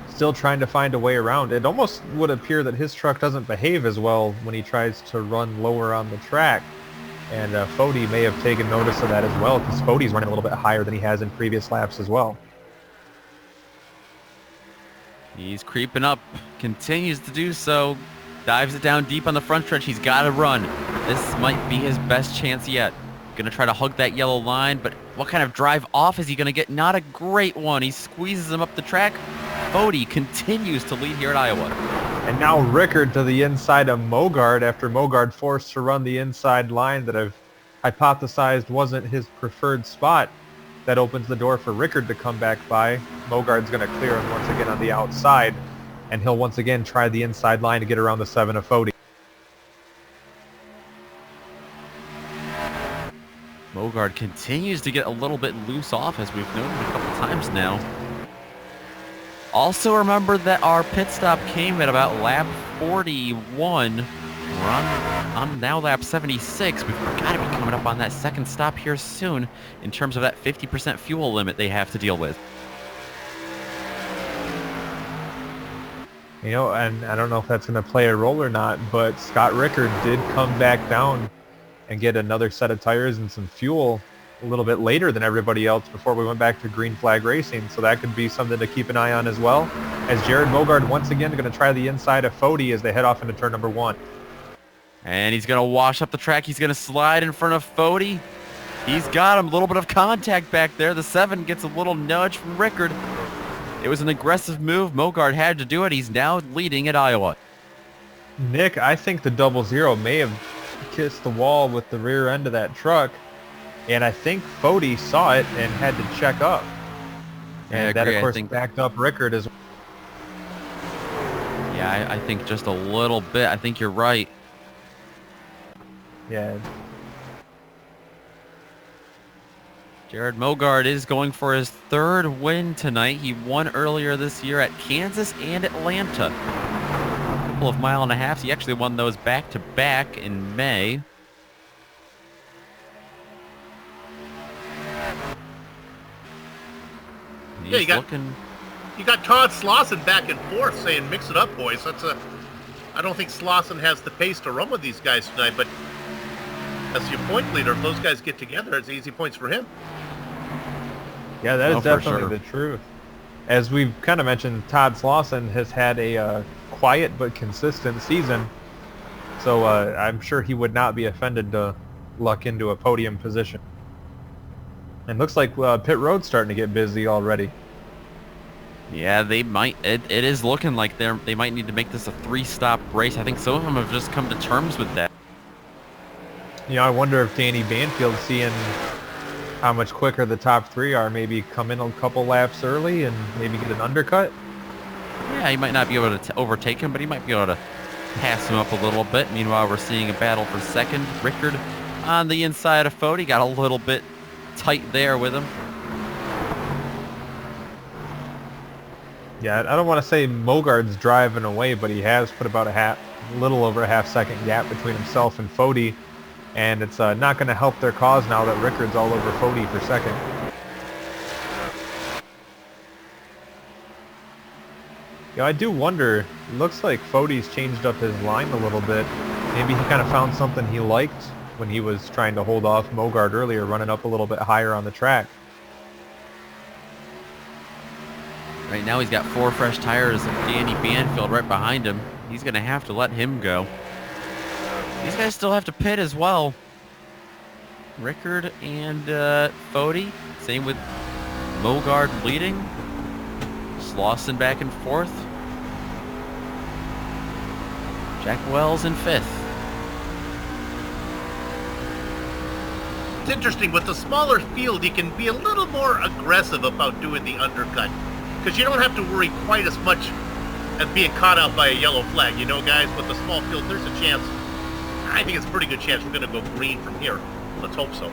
still trying to find a way around. It almost would appear that his truck doesn't behave as well when he tries to run lower on the track. And Fody may have taken notice of that as well, because Fody's running a little bit higher than he has in previous laps as well. He's creeping up, continues to do so. Dives it down deep on the front stretch. He's got to run. This might be his best chance yet. Going to try to hug that yellow line, but what kind of drive off is he going to get? Not a great one. He squeezes him up the track. Fody continues to lead here at Iowa. And now Rickard to the inside of Mogard after Mogard forced to run the inside line that I've hypothesized wasn't his preferred spot. That opens the door for Rickard to come back by. Mogard's going to clear him once again on the outside, and he'll once again try the inside line to get around the 7 of Fody. Mogard continues to get a little bit loose off, as we've noted a couple times now. Also remember that our pit stop came at about lap 41. We're on now lap 76. We've got to be coming up on that second stop here soon in terms of that 50% fuel limit they have to deal with. You know, and I don't know if that's going to play a role or not, but Scott Rickard did come back down and get another set of tires and some fuel a little bit later than everybody else before we went back to green flag racing. So that could be something to keep an eye on as well. As Jared Mogard once again going to try the inside of Fody as they head off into turn number 1. And he's going to wash up the track. He's going to slide in front of Fody. He's got him. A little bit of contact back there. The 7 gets a little nudge from Rickard. It was an aggressive move. Mogard had to do it. He's now leading at Iowa. Nick, I think the 00 may have kissed the wall with the rear end of that truck, and I think Fody saw it and had to check up. And that, of course, backed up Rickard as well. Yeah, I think just a little bit. I think you're right. Yeah. Jared Mogard is going for his 3rd win tonight. He won earlier this year at Kansas and Atlanta. A couple of mile and a halves. He actually won those back-to-back in May. Yeah, you got Todd Slauson back and forth saying, mix it up, boys. I don't think Slauson has the pace to run with these guys tonight, but as your point leader, if those guys get together, it's easy points for him. Yeah, that is definitely the truth. As we've kind of mentioned, Todd Slauson has had a quiet but consistent season, so I'm sure he would not be offended to luck into a podium position. And looks like pit road's starting to get busy already. Yeah, they might. It is looking like they might need to make this a 3-stop race. I think some of them have just come to terms with that. You know, I wonder if Danny Banfield, seeing how much quicker the top 3 are, maybe come in a couple laps early and maybe get an undercut. Yeah, he might not be able to overtake him, but he might be able to pass him up a little bit. Meanwhile, we're seeing a battle for 2nd. Rickard on the inside of Fody. Got a little bit tight there with him. Yeah, I don't want to say Mogard's driving away, but he has put about a little over a half-second gap between himself and Fody, and it's not going to help their cause now that Rickard's all over Fody for 2nd. You know, I do wonder, it looks like Fody's changed up his line a little bit. Maybe he kind of found something he liked when he was trying to hold off Mogard earlier, running up a little bit higher on the track. Right now he's got 4 fresh tires and Danny Banfield right behind him. He's going to have to let him go. These guys still have to pit as well. Rickard and Fody. Same with Mogard leading. Slauson back and forth. Jack Wells in 5th. It's interesting, with the smaller field, you can be a little more aggressive about doing the undercut, because you don't have to worry quite as much as being caught out by a yellow flag. You know, guys, with the small field, there's a chance. I think it's a pretty good chance we're going to go green from here. Let's hope so.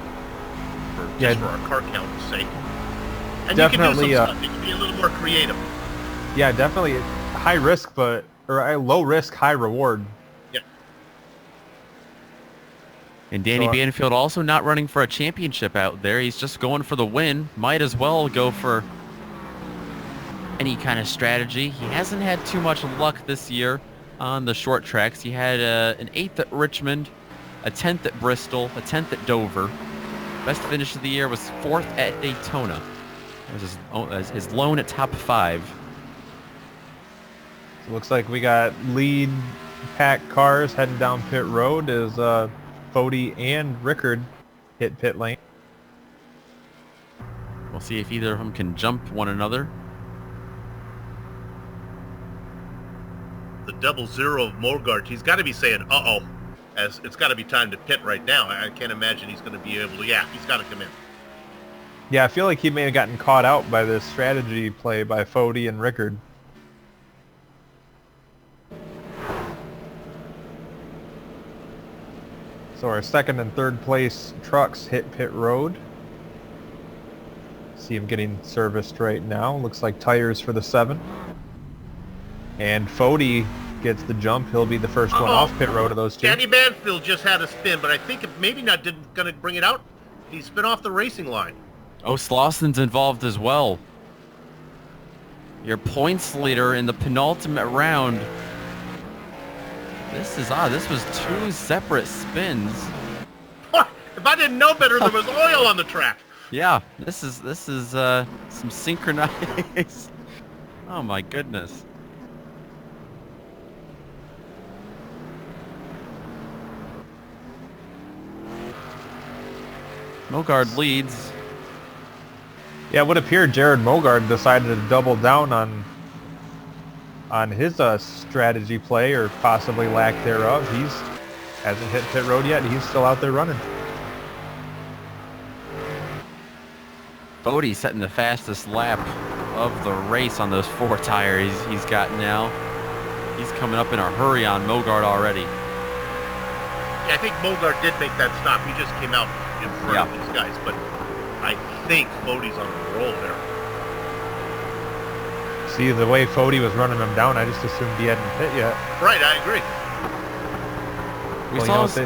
Just for our car count's sake. And definitely, you can do some stuff. You can be a little more creative. Yeah, definitely high risk, or low risk, high reward. Yeah. And Danny Banfield also not running for a championship out there. He's just going for the win. Might as well go for any kind of strategy. He hasn't had too much luck this year on the short tracks. He had an 8th at Richmond, a 10th at Bristol, a 10th at Dover. Best finish of the year was 4th at Daytona. It was his lone at top 5. So looks like we got lead pack cars heading down pit road as Fody and Rickard hit pit lane. We'll see if either of them can jump one another. The 00 of Mogart, he's got to be saying, uh-oh, as it's got to be time to pit right now. I can't imagine he's going to be able to, he's got to come in. Yeah, I feel like he may have gotten caught out by this strategy play by Fody and Rickard. So our 2nd and 3rd place trucks hit pit road. See him getting serviced right now. Looks like tires for the 7. And Fody gets the jump. He'll be the first one off pit road of those 2. Danny Banfield just had a spin, but I think maybe not going to bring it out. He spin off the racing line. Oh, Slauson's involved as well. Your points leader in the penultimate round. This is odd. This was 2 separate spins. If I didn't know better, there was oil on the track. Yeah, this is some synchronized. Oh my goodness. Mogard leads. Yeah, it would appear Jared Mogard decided to double down on his strategy play, or possibly lack thereof. He's hasn't hit pit road yet. He's still out there running. Bodie setting the fastest lap of the race on those 4 tires he's got now. He's coming up in a hurry on Mogard already. Yeah, I think Mogard did make that stop. He just came out in front of these guys, but I think Bodie's on the roll there. See, the way Fody was running him down, I just assumed he hadn't hit yet. Right, I agree. We Well, saw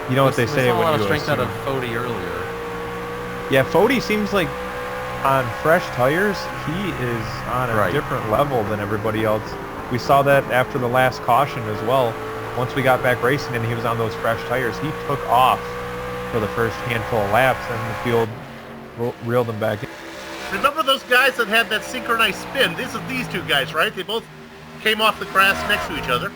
you know what they say saw a when lot of you strength out assume. of Fody earlier. Yeah, Fody seems like on fresh tires, he is on a different level than everybody else. We saw that after the last caution as well. Once we got back racing and he was on those fresh tires, he took off for the first handful of laps, and the field reeled him back in. Remember those guys that had that synchronized spin? These 2 guys, right? They both came off the grass next to each other.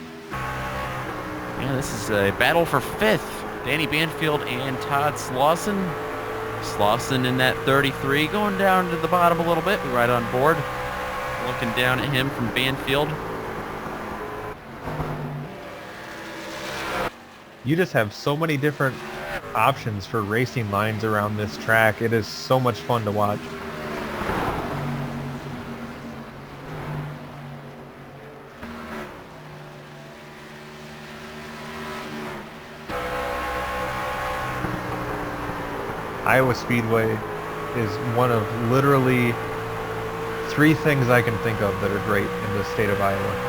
Yeah, this is a battle for 5th. Danny Banfield and Todd Slauson. Slauson in that 33, going down to the bottom a little bit. We're right on board. Looking down at him from Banfield. You just have so many different options for racing lines around this track. It is so much fun to watch. Iowa Speedway is one of literally 3 things I can think of that are great in the state of Iowa.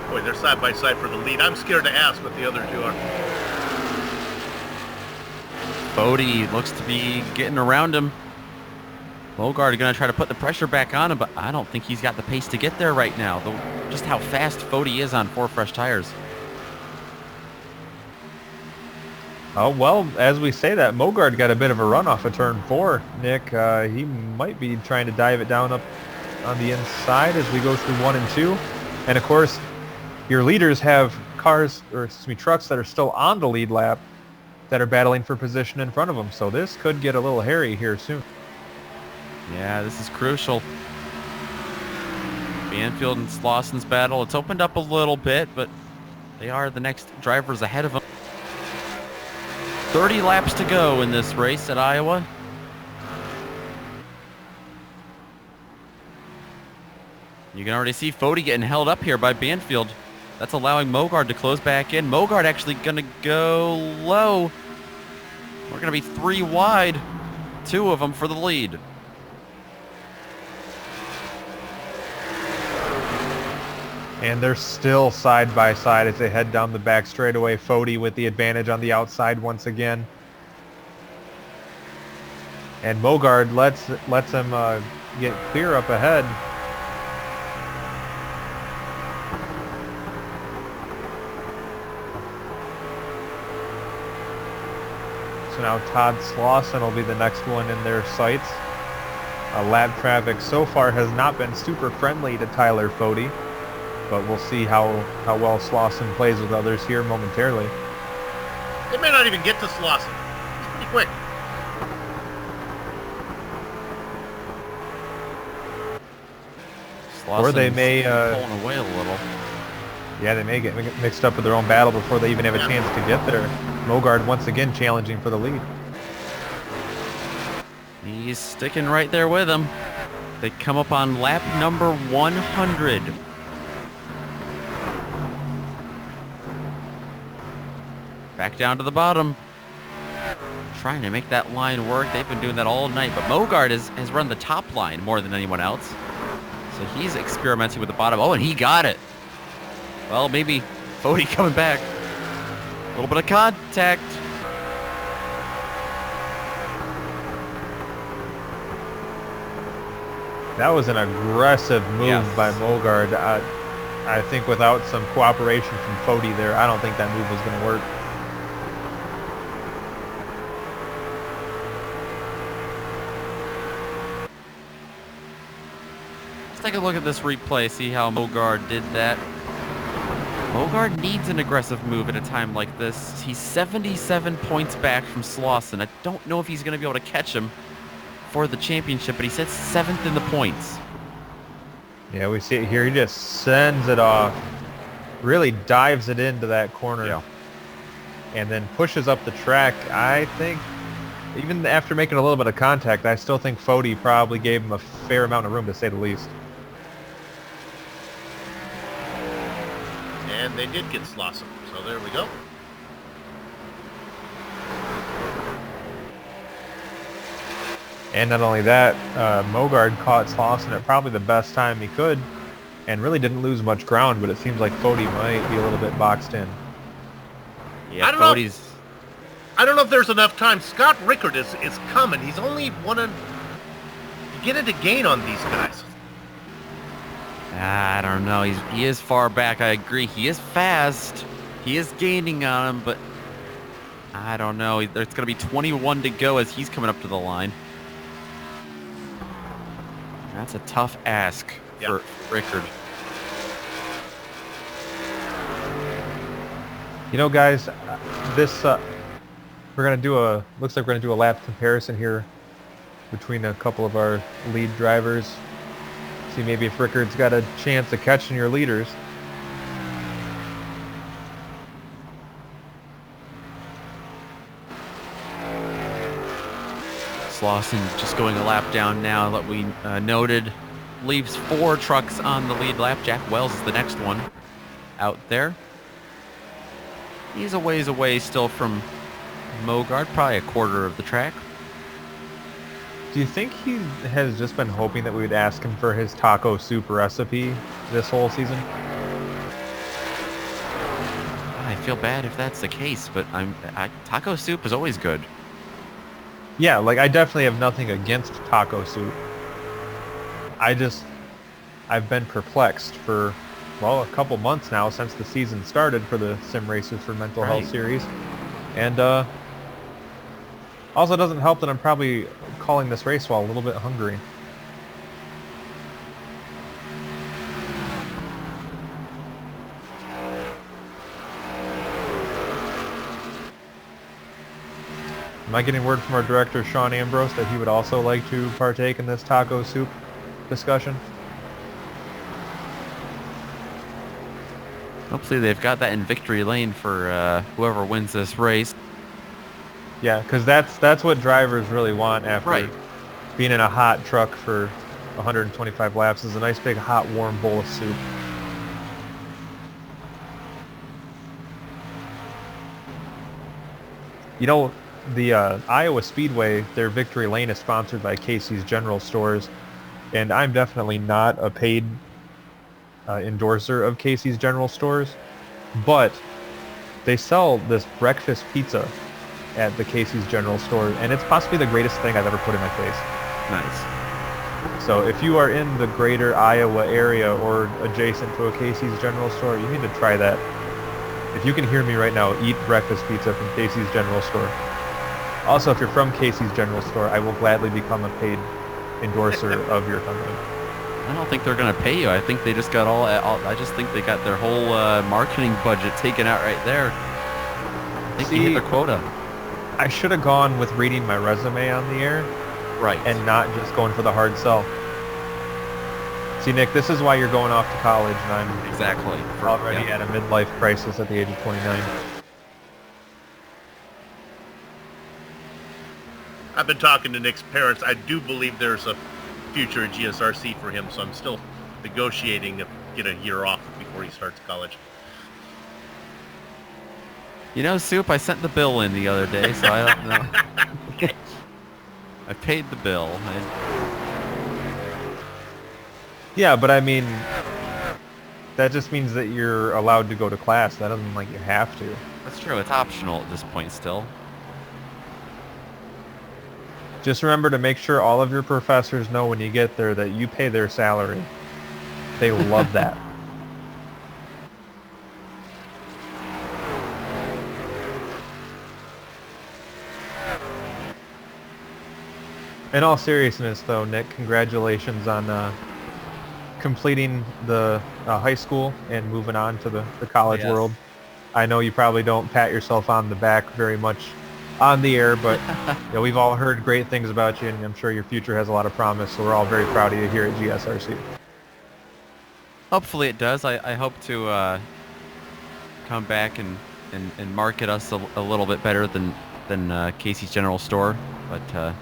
Boy, they're side by side for the lead. I'm scared to ask what the other 2 are. Fody looks to be getting around him. Mogard going to try to put the pressure back on him, but I don't think he's got the pace to get there right now. Just how fast Fody is on 4 fresh tires. Oh, well, as we say that, Mogard got a bit of a run off of turn 4, Nick. He might be trying to dive it down up on the inside as we go through 1 and 2. And of course, your leaders have trucks that are still on the lead lap that are battling for position in front of them. So this could get a little hairy here soon. Yeah, this is crucial. Banfield and Slauson's battle. It's opened up a little bit, but they are the next drivers ahead of them. 30 laps to go in this race at Iowa. You can already see Fody getting held up here by Banfield. That's allowing Mogard to close back in. Mogard actually going to go low. We're going to be 3 wide. 2 of them for the lead. And they're still side by side as they head down the back straightaway. Fody with the advantage on the outside once again. And Mogard lets him get clear up ahead. So now Todd Slauson will be the next one in their sights. Lap traffic so far has not been super friendly to Tyler Fody, but we'll see how well Slauson plays with others here momentarily. They may not even get to Slauson. He's pretty quick. Or they may pulling away a little. Yeah, they may get mixed up with their own battle before they even have a chance to get there. Mogard once again challenging for the lead. He's sticking right there with him. They come up on lap number 100. Back down to the bottom. Trying to make that line work. They've been doing that all night, but Mogard has run the top line more than anyone else. So he's experimenting with the bottom. Oh, and he got it. Well, maybe Fody coming back. A little bit of contact. That was an aggressive move by Mogard. I think without some cooperation from Fody there, I don't think that move was going to work. Let's take a look at this replay, see how Mogard did that. Bogard needs an aggressive move at a time like this. He's 77 points back from Slauson. I don't know if he's going to be able to catch him for the championship, but he sits 7th in the points. Yeah, we see it here. He just sends it off, really dives it into that corner, and then pushes up the track. I think, even after making a little bit of contact, I still think Fody probably gave him a fair amount of room, to say the least. And they did get Slauson, so there we go. And not only that, Mogard caught Slauson at probably the best time he could, and really didn't lose much ground, but it seems like Fody might be a little bit boxed in. Yeah, I don't know if there's enough time. Scott Rickard is coming. He's only beginning to gain on these guys. I don't know. He is far back. I agree. He is fast. He is gaining on him, but I don't know. There's going to be 21 to go as he's coming up to the line. That's a tough ask for Rickard. You know, guys, this looks like we're gonna do a lap comparison here between a couple of our lead drivers. See maybe if Rickard's got a chance of catching your leaders. Slauson just going a lap down now that we noted. Leaves 4 trucks on the lead lap. Jack Wells is the next one out there. He's a ways away still from Mogard, probably a quarter of the track. Do you think he has just been hoping that we would ask him for his taco soup recipe this whole season? I feel bad if that's the case, but taco soup is always good. Yeah, like I definitely have nothing against taco soup. I've been perplexed for, well, a couple months now since the season started for the Sim Racers for Mental Health series. And also doesn't help that I'm probably calling this race while a little bit hungry. Am I getting word from our director, Sean Ambrose, that he would also like to partake in this taco soup discussion? Hopefully they've got that in victory lane for whoever wins this race. Yeah, because that's what drivers really want after being in a hot truck for 125 laps, is a nice big hot warm bowl of soup. You know, the Iowa Speedway, their victory lane is sponsored by Casey's General Stores, and I'm definitely not a paid endorser of Casey's General Stores, but they sell this breakfast pizza at the Casey's General Store, and it's possibly the greatest thing I've ever put in my face. Nice. So if you are in the greater Iowa area or adjacent to a Casey's General Store, you need to try that. If you can hear me right now, eat breakfast pizza from Casey's General Store. Also, if you're from Casey's General Store, I will gladly become a paid endorser of your company. I don't think they're going to pay you. I think they just got I just think they got their whole marketing budget taken out right there. I think you hit their quota. I should have gone with reading my resume on the air. Right. And not just going for the hard sell. See, Nick, this is why you're going off to college, and I'm already at a midlife crisis at the age of 29. I've been talking to Nick's parents. I do believe there's a future at GSRC for him, so I'm still negotiating to get a year off before he starts college. You know, Soup, I sent the bill in the other day, so I don't know. I paid the bill. Yeah, but I mean, that just means that you're allowed to go to class. That doesn't mean like you have to. That's true. It's optional at this point still. Just remember to make sure all of your professors know when you get there that you pay their salary. They love that. In all seriousness, though, Nick, congratulations on completing the high school and moving on to the college Yes. world. I know you probably don't pat yourself on the back very much on the air, but we've all heard great things about you, and I'm sure your future has a lot of promise, so we're all very proud of you here at GSRC. Hopefully it does. I hope to come back and market us a little bit better than Casey's General Store. But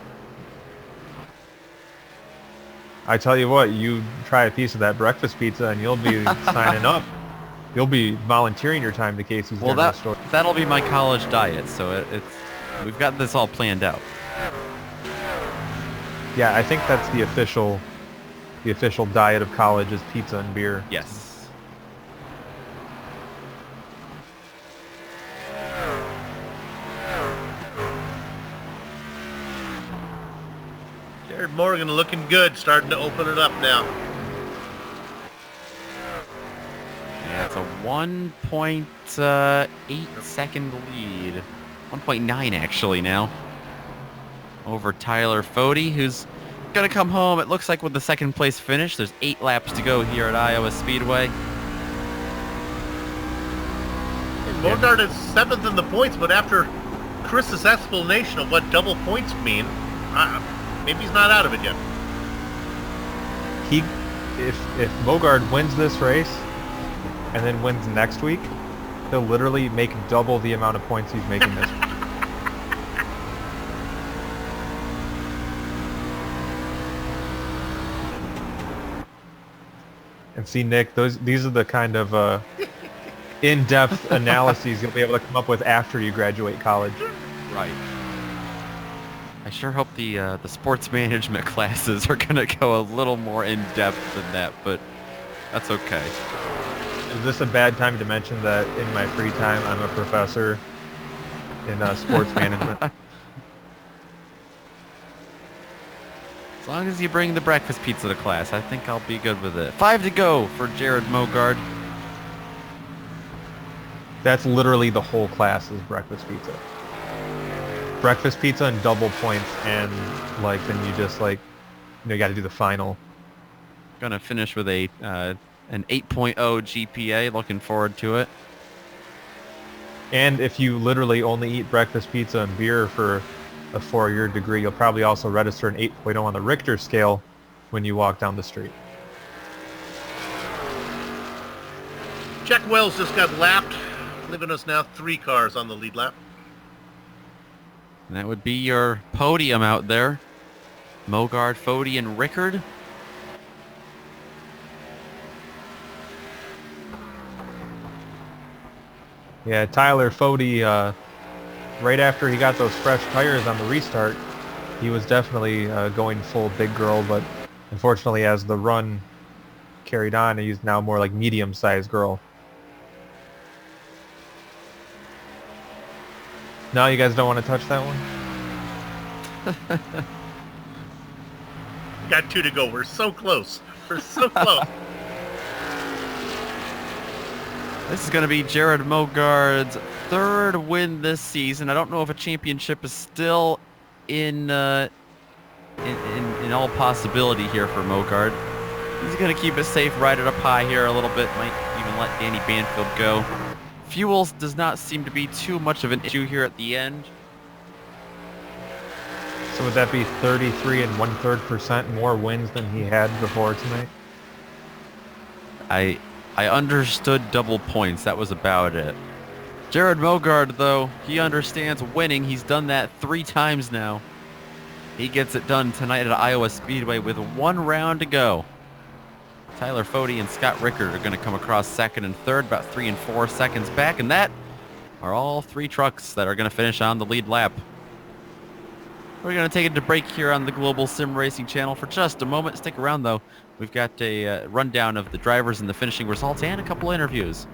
I tell you what, you try a piece of that breakfast pizza and you'll be signing up. You'll be volunteering your time to Casey's General Store. That'll be my college diet. So we've got this all planned out. Yeah, I think that's the official diet of college is pizza and beer. Yes. Jared Morgan looking good, starting to open it up now. Yeah, it's a 1.8 second lead. 1.9 actually now. Over Tyler Fody, who's gonna come home, it looks like, with the second place finish. There's 8 laps to go here at Iowa Speedway. Bogart is 7th in the points, but after Chris's explanation of what double points mean, maybe he's not out of it yet. If Mogard wins this race and then wins next week, he'll literally make double the amount of points he's making this week. And see, Nick, these are the kind of in-depth analyses you'll be able to come up with after you graduate college. Right. I sure hope the sports management classes are gonna go a little more in depth than that, but that's okay. Is this a bad time to mention that in my free time I'm a professor in sports management? As long as you bring the breakfast pizza to class, I think I'll be good with it. 5 to go for Jared Mogard. That's literally the whole class is breakfast pizza. Breakfast pizza and double points, and then you just you got to do the final. Gonna finish with an 8.0 GPA. Looking forward to it. And if you literally only eat breakfast pizza and beer for a 4-year degree, you'll probably also register an 8.0 on the Richter scale when you walk down the street. Jack Wells just got lapped, leaving us now 3 cars on the lead lap. And that would be your podium out there. Mogard, Fody, and Rickard. Yeah, Tyler Fody, right after he got those fresh tires on the restart, he was definitely going full big girl, but unfortunately as the run carried on, he's now more like medium-sized girl. No, you guys don't want to touch that one? Got 2 to go. We're so close. We're so close. This is going to be Jared Mogard's 3rd win this season. I don't know if a championship is still in all possibility here for Mogard. He's going to keep it safe, ride it up high here a little bit. Might even let Danny Banfield go. Fuels does not seem to be too much of an issue here at the end. So would that be 33 1/3% more wins than he had before tonight? I understood double points. That was about it. Jared Mogard, though, he understands winning. He's done that 3 times now. He gets it done tonight at Iowa Speedway with 1 round to go. Tyler Fody and Scott Rickard are going to come across 2nd and 3rd, about 3 and 4 seconds back, and that are all 3 trucks that are going to finish on the lead lap. We're going to take a break here on the Global Sim Racing Channel for just a moment. Stick around, though. We've got a rundown of the drivers and the finishing results and a couple interviews.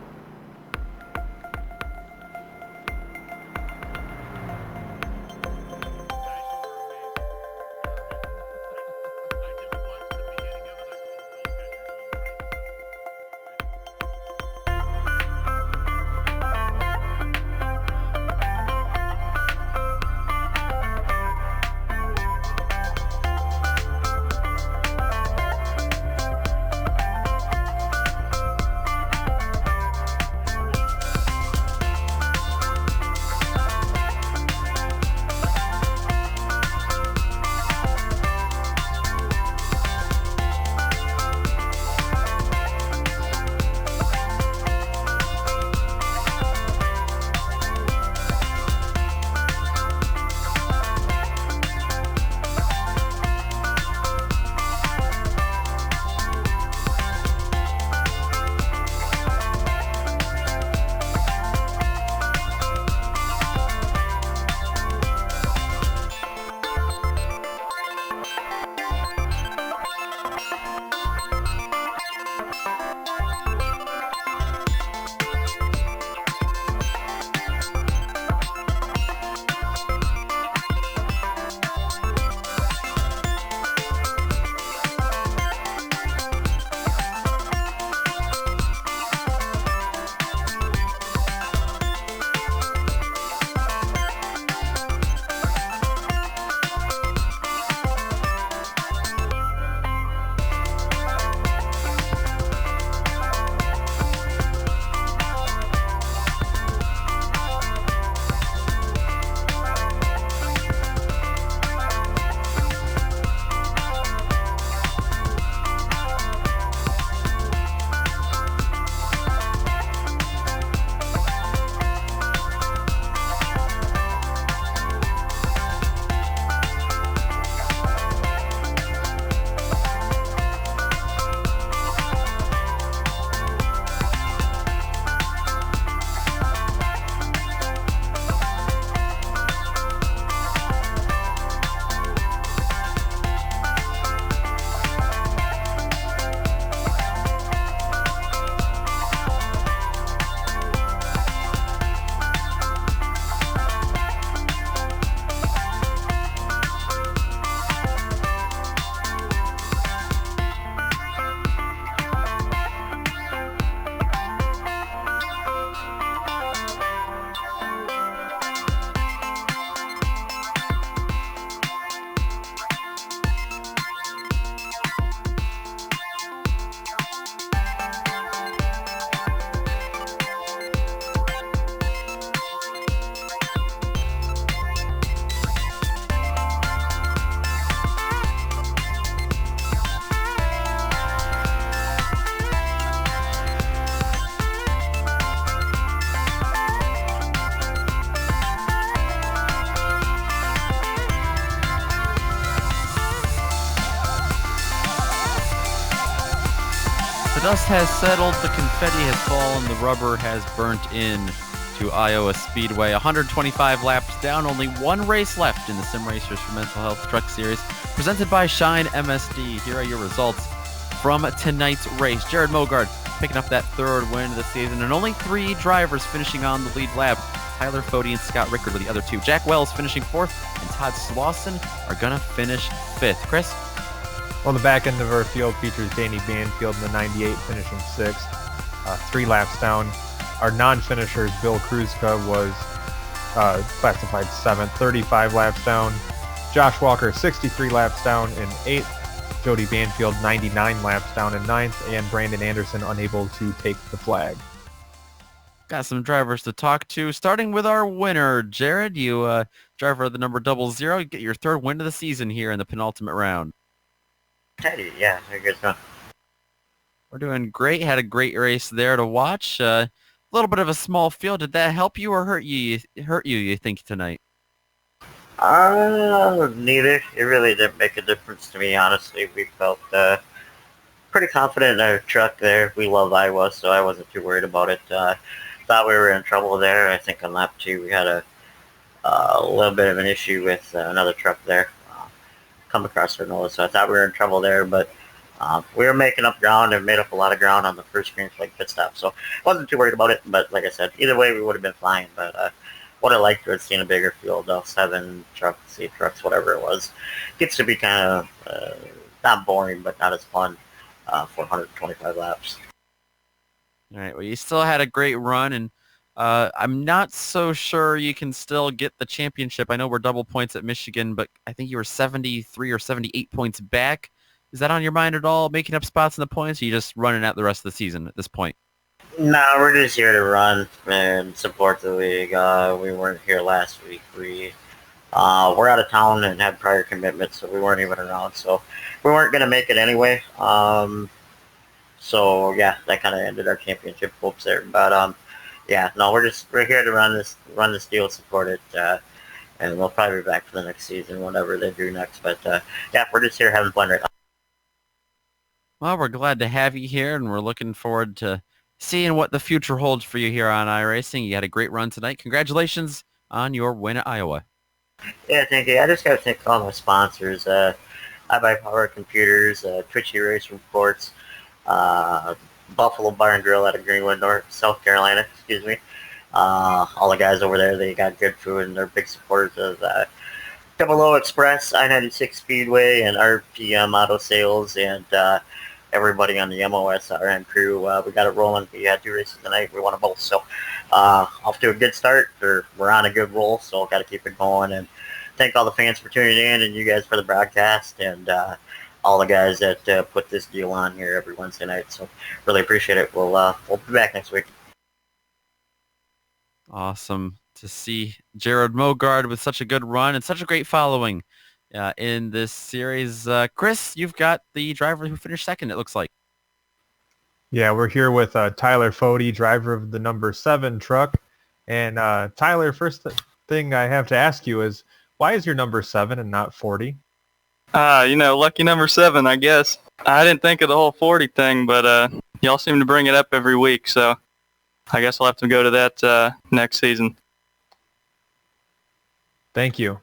dust has settled, the confetti has fallen, the rubber has burnt in to Iowa Speedway. 125 laps down, only one race left in the Sim Racers for Mental Health Truck Series, presented by Shine MSD. Here are your results from tonight's race. Jared Mogard picking up that third win of the season, and only 3 drivers finishing on the lead lap. Tyler Fode and Scott Rickard were the other 2. Jack Wells finishing 4th, and Todd Slauson are going to finish 5th. Chris? Well, the back end of our field features Danny Banfield in the 98 finishing 6th, 3 laps down. Our non-finishers, Bill Kruzka was classified 7th, 35 laps down. Josh Walker, 63 laps down in 8th. Jody Banfield, 99 laps down in 9th. And Brandon Anderson unable to take the flag. Got some drivers to talk to, starting with our winner. Jared, you driver of the number 00, you get your 3rd win of the season here in the penultimate round. Hey, yeah, how you guys doing? We're doing great. Had a great race there to watch. A little bit of a small field. Did that help you or hurt you? You think tonight? Neither. It really didn't make a difference to me, honestly. We felt pretty confident in our truck there. We love Iowa, so I wasn't too worried about it. Thought we were in trouble there. I think on lap 2 we had a little bit of an issue with another truck there come across our nose, so I thought we were in trouble there, but we were making up ground and made up a lot of ground on the first green flag pit stop, so wasn't too worried about it. But like I said, either way we would have been flying. But what I liked was seeing a bigger field, 7 trucks, 8 trucks, whatever it was. Gets to be kind of not boring, but not as fun for 125 laps. All right. Well, you still had a great run, and I'm not so sure you can still get the championship. I know we're double points at Michigan, but I think you were 73 or 78 points back. Is that on your mind at all, making up spots in the points, or are you just running out the rest of the season at this point? No, we're just here to run and support the league. We weren't here last week. We're out of town and had prior commitments, so we weren't even around. So we weren't going to make it anyway. So yeah, that kind of ended our championship hopes there. But yeah, no, we're here to run this deal, support it, and we'll probably be back for the next season, whatever they do next. But yeah, we're just here having fun right now. Well, we're glad to have you here, and we're looking forward to seeing what the future holds for you here on iRacing. You had a great run tonight. Congratulations on your win at Iowa. Yeah, thank you. I just got to thank all my sponsors. I Buy Power Computers, Twitchy Race Reports, Buffalo Bar and Grill out of Greenwood, South Carolina, excuse me. All the guys over there, they got good food, and they're big supporters of Double O Express, I-96 Speedway, and RPM Auto Sales, and everybody on the MOS RM crew. We got it rolling. We had 2 races tonight. We won them both. So off to a good start. We're on a good roll, so got to keep it going. And thank all the fans for tuning in, and you guys for the broadcast, and all the guys that put this deal on here every Wednesday night. So really appreciate it. We'll be back next week. Awesome to see Jared Mogard with such a good run and such a great following in this series. Chris, you've got the driver who finished 2nd, it looks like. Yeah, we're here with Tyler Fode, driver of the number 7 truck. And Tyler, first thing I have to ask you is, why is your number 7 and not 40? Lucky number 7, I guess. I didn't think of the whole 40 thing, but y'all seem to bring it up every week, so I guess I'll have to go to that next season. Thank you.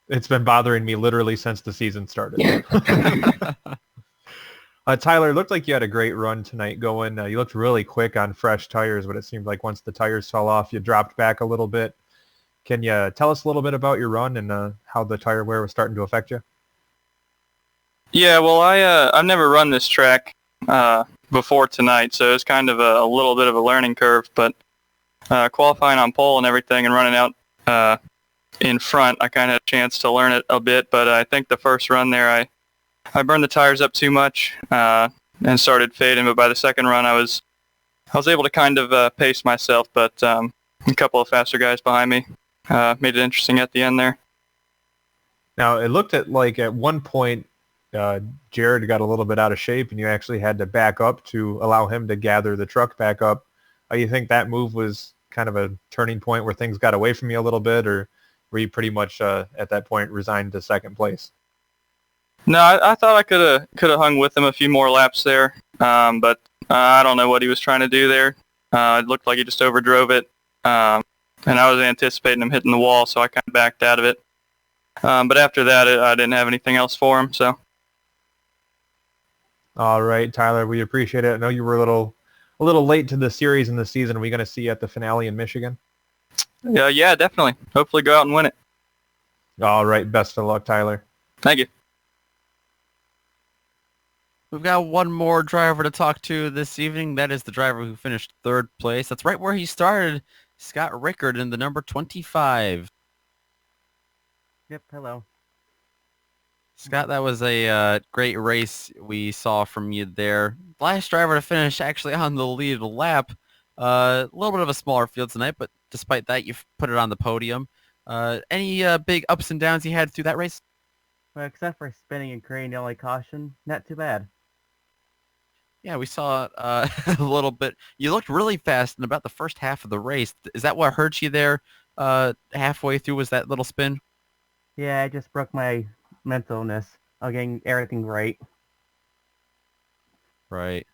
It's been bothering me literally since the season started. Tyler, it looked like you had a great run tonight going. You looked really quick on fresh tires, but it seemed like once the tires fell off, you dropped back a little bit. Can you tell us a little bit about your run and how the tire wear was starting to affect you? Yeah, well, I've never run this track before tonight, so it's kind of a little bit of a learning curve. But qualifying on pole and everything and running out in front, I kind of had a chance to learn it a bit. But I think the first run there, I burned the tires up too much and started fading. But by the second run, I was able to kind of pace myself. But a couple of faster guys behind me made it interesting at the end there. Now, it looked at one point, Jared got a little bit out of shape, and you actually had to back up to allow him to gather the truck back up. You think that move was kind of a turning point where things got away from you a little bit, or were you pretty much at that point resigned to second place? No, I thought I could have hung with him a few more laps there, but I don't know what he was trying to do there. It looked like he just overdrove it, and I was anticipating him hitting the wall, so I kind of backed out of it. But after that, I didn't have anything else for him. So. All right, Tyler, we appreciate it. I know you were a little late to the series in the season. Are we going to see you at the finale in Michigan? Yeah, definitely. Hopefully, go out and win it. All right, best of luck, Tyler. Thank you. We've got one more driver to talk to this evening. That is the driver who finished third place. That's right where he started, Scott Rickard in the number 25. Yep, hello. Scott, that was a great race we saw from you there. Last driver to finish actually on the lead lap. A little bit of a smaller field tonight, but despite that, you've put it on the podium. Any big ups and downs you had through that race? Well, except for spinning and creating the only caution, not too bad. Yeah, we saw a little bit. You looked really fast in about the first half of the race. Is that what hurt you there halfway through, was that little spin? Yeah, I just broke my mentalness of getting everything right. Right.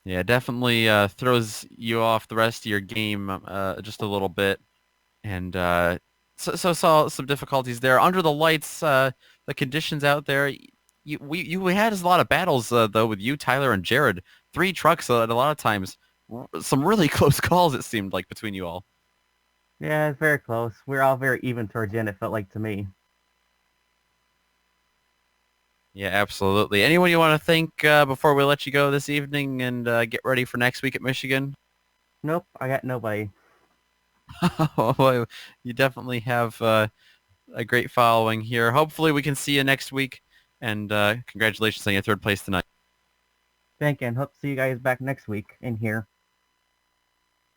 Yeah, definitely throws you off the rest of your game just a little bit. And so saw some difficulties there. Under the lights, the conditions out there, we had a lot of battles, though, with you, Tyler, and Jared. 3 trucks at a lot of times. Some really close calls, it seemed like, between you all. Yeah, it's very close. We're all very even towards the end, it felt like to me. Yeah, absolutely. Anyone you want to thank before we let you go this evening and get ready for next week at Michigan? Nope, I got nobody. Well, you definitely have a great following here. Hopefully we can see you next week, and congratulations on your third place tonight. Thank you, and hope to see you guys back next week in here.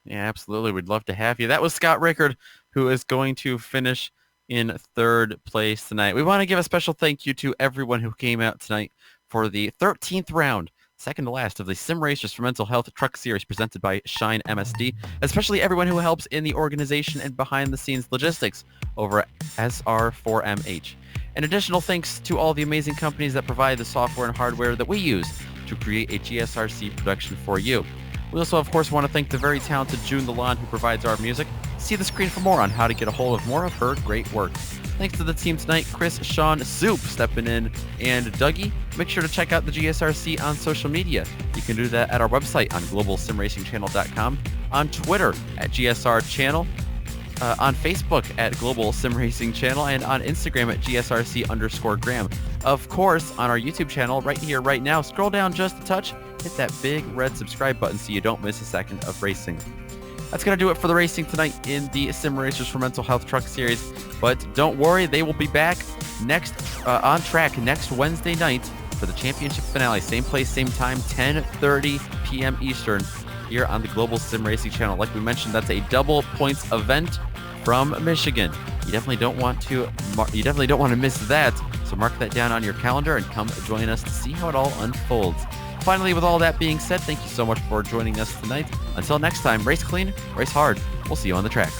Yeah, absolutely. We'd love to have you. That was Scott Rickard, who is going to finish in third place tonight. We want to give a special thank you to everyone who came out tonight for the 13th round, second to last, of the Sim Racers for Mental Health Truck Series presented by Shine MSD, especially everyone who helps in the organization and behind-the-scenes logistics over at SR4MH. An additional thanks to all the amazing companies that provide the software and hardware that we use to create a GSRC production for you. We also, of course, want to thank the very talented June Lalonde, who provides our music. See the screen for more on how to get a hold of more of her great work. Thanks to the team tonight, Chris, Sean, Soup stepping in, and Dougie. Make sure to check out the GSRC on social media. You can do that at our website on globalsimracingchannel.com, on Twitter at GSR Channel, on Facebook at Global SimRacing Channel, and on Instagram at GSRC_Graham. Of course, on our YouTube channel right here, right now, scroll down just a touch, hit that big red subscribe button so you don't miss a second of racing. That's going to do it for the racing tonight in the Sim Racers for Mental Health Truck Series. But don't worry, they will be back next on track next Wednesday night for the championship finale. Same place, same time, 10:30 p.m. Eastern here on the Global Sim Racing Channel. Like we mentioned, that's a double points event from Michigan. You definitely don't want to miss that. So mark that down on your calendar and come join us to see how it all unfolds. Finally, with all that being said, thank you so much for joining us tonight. Until next time, race clean, race hard. We'll see you on the track.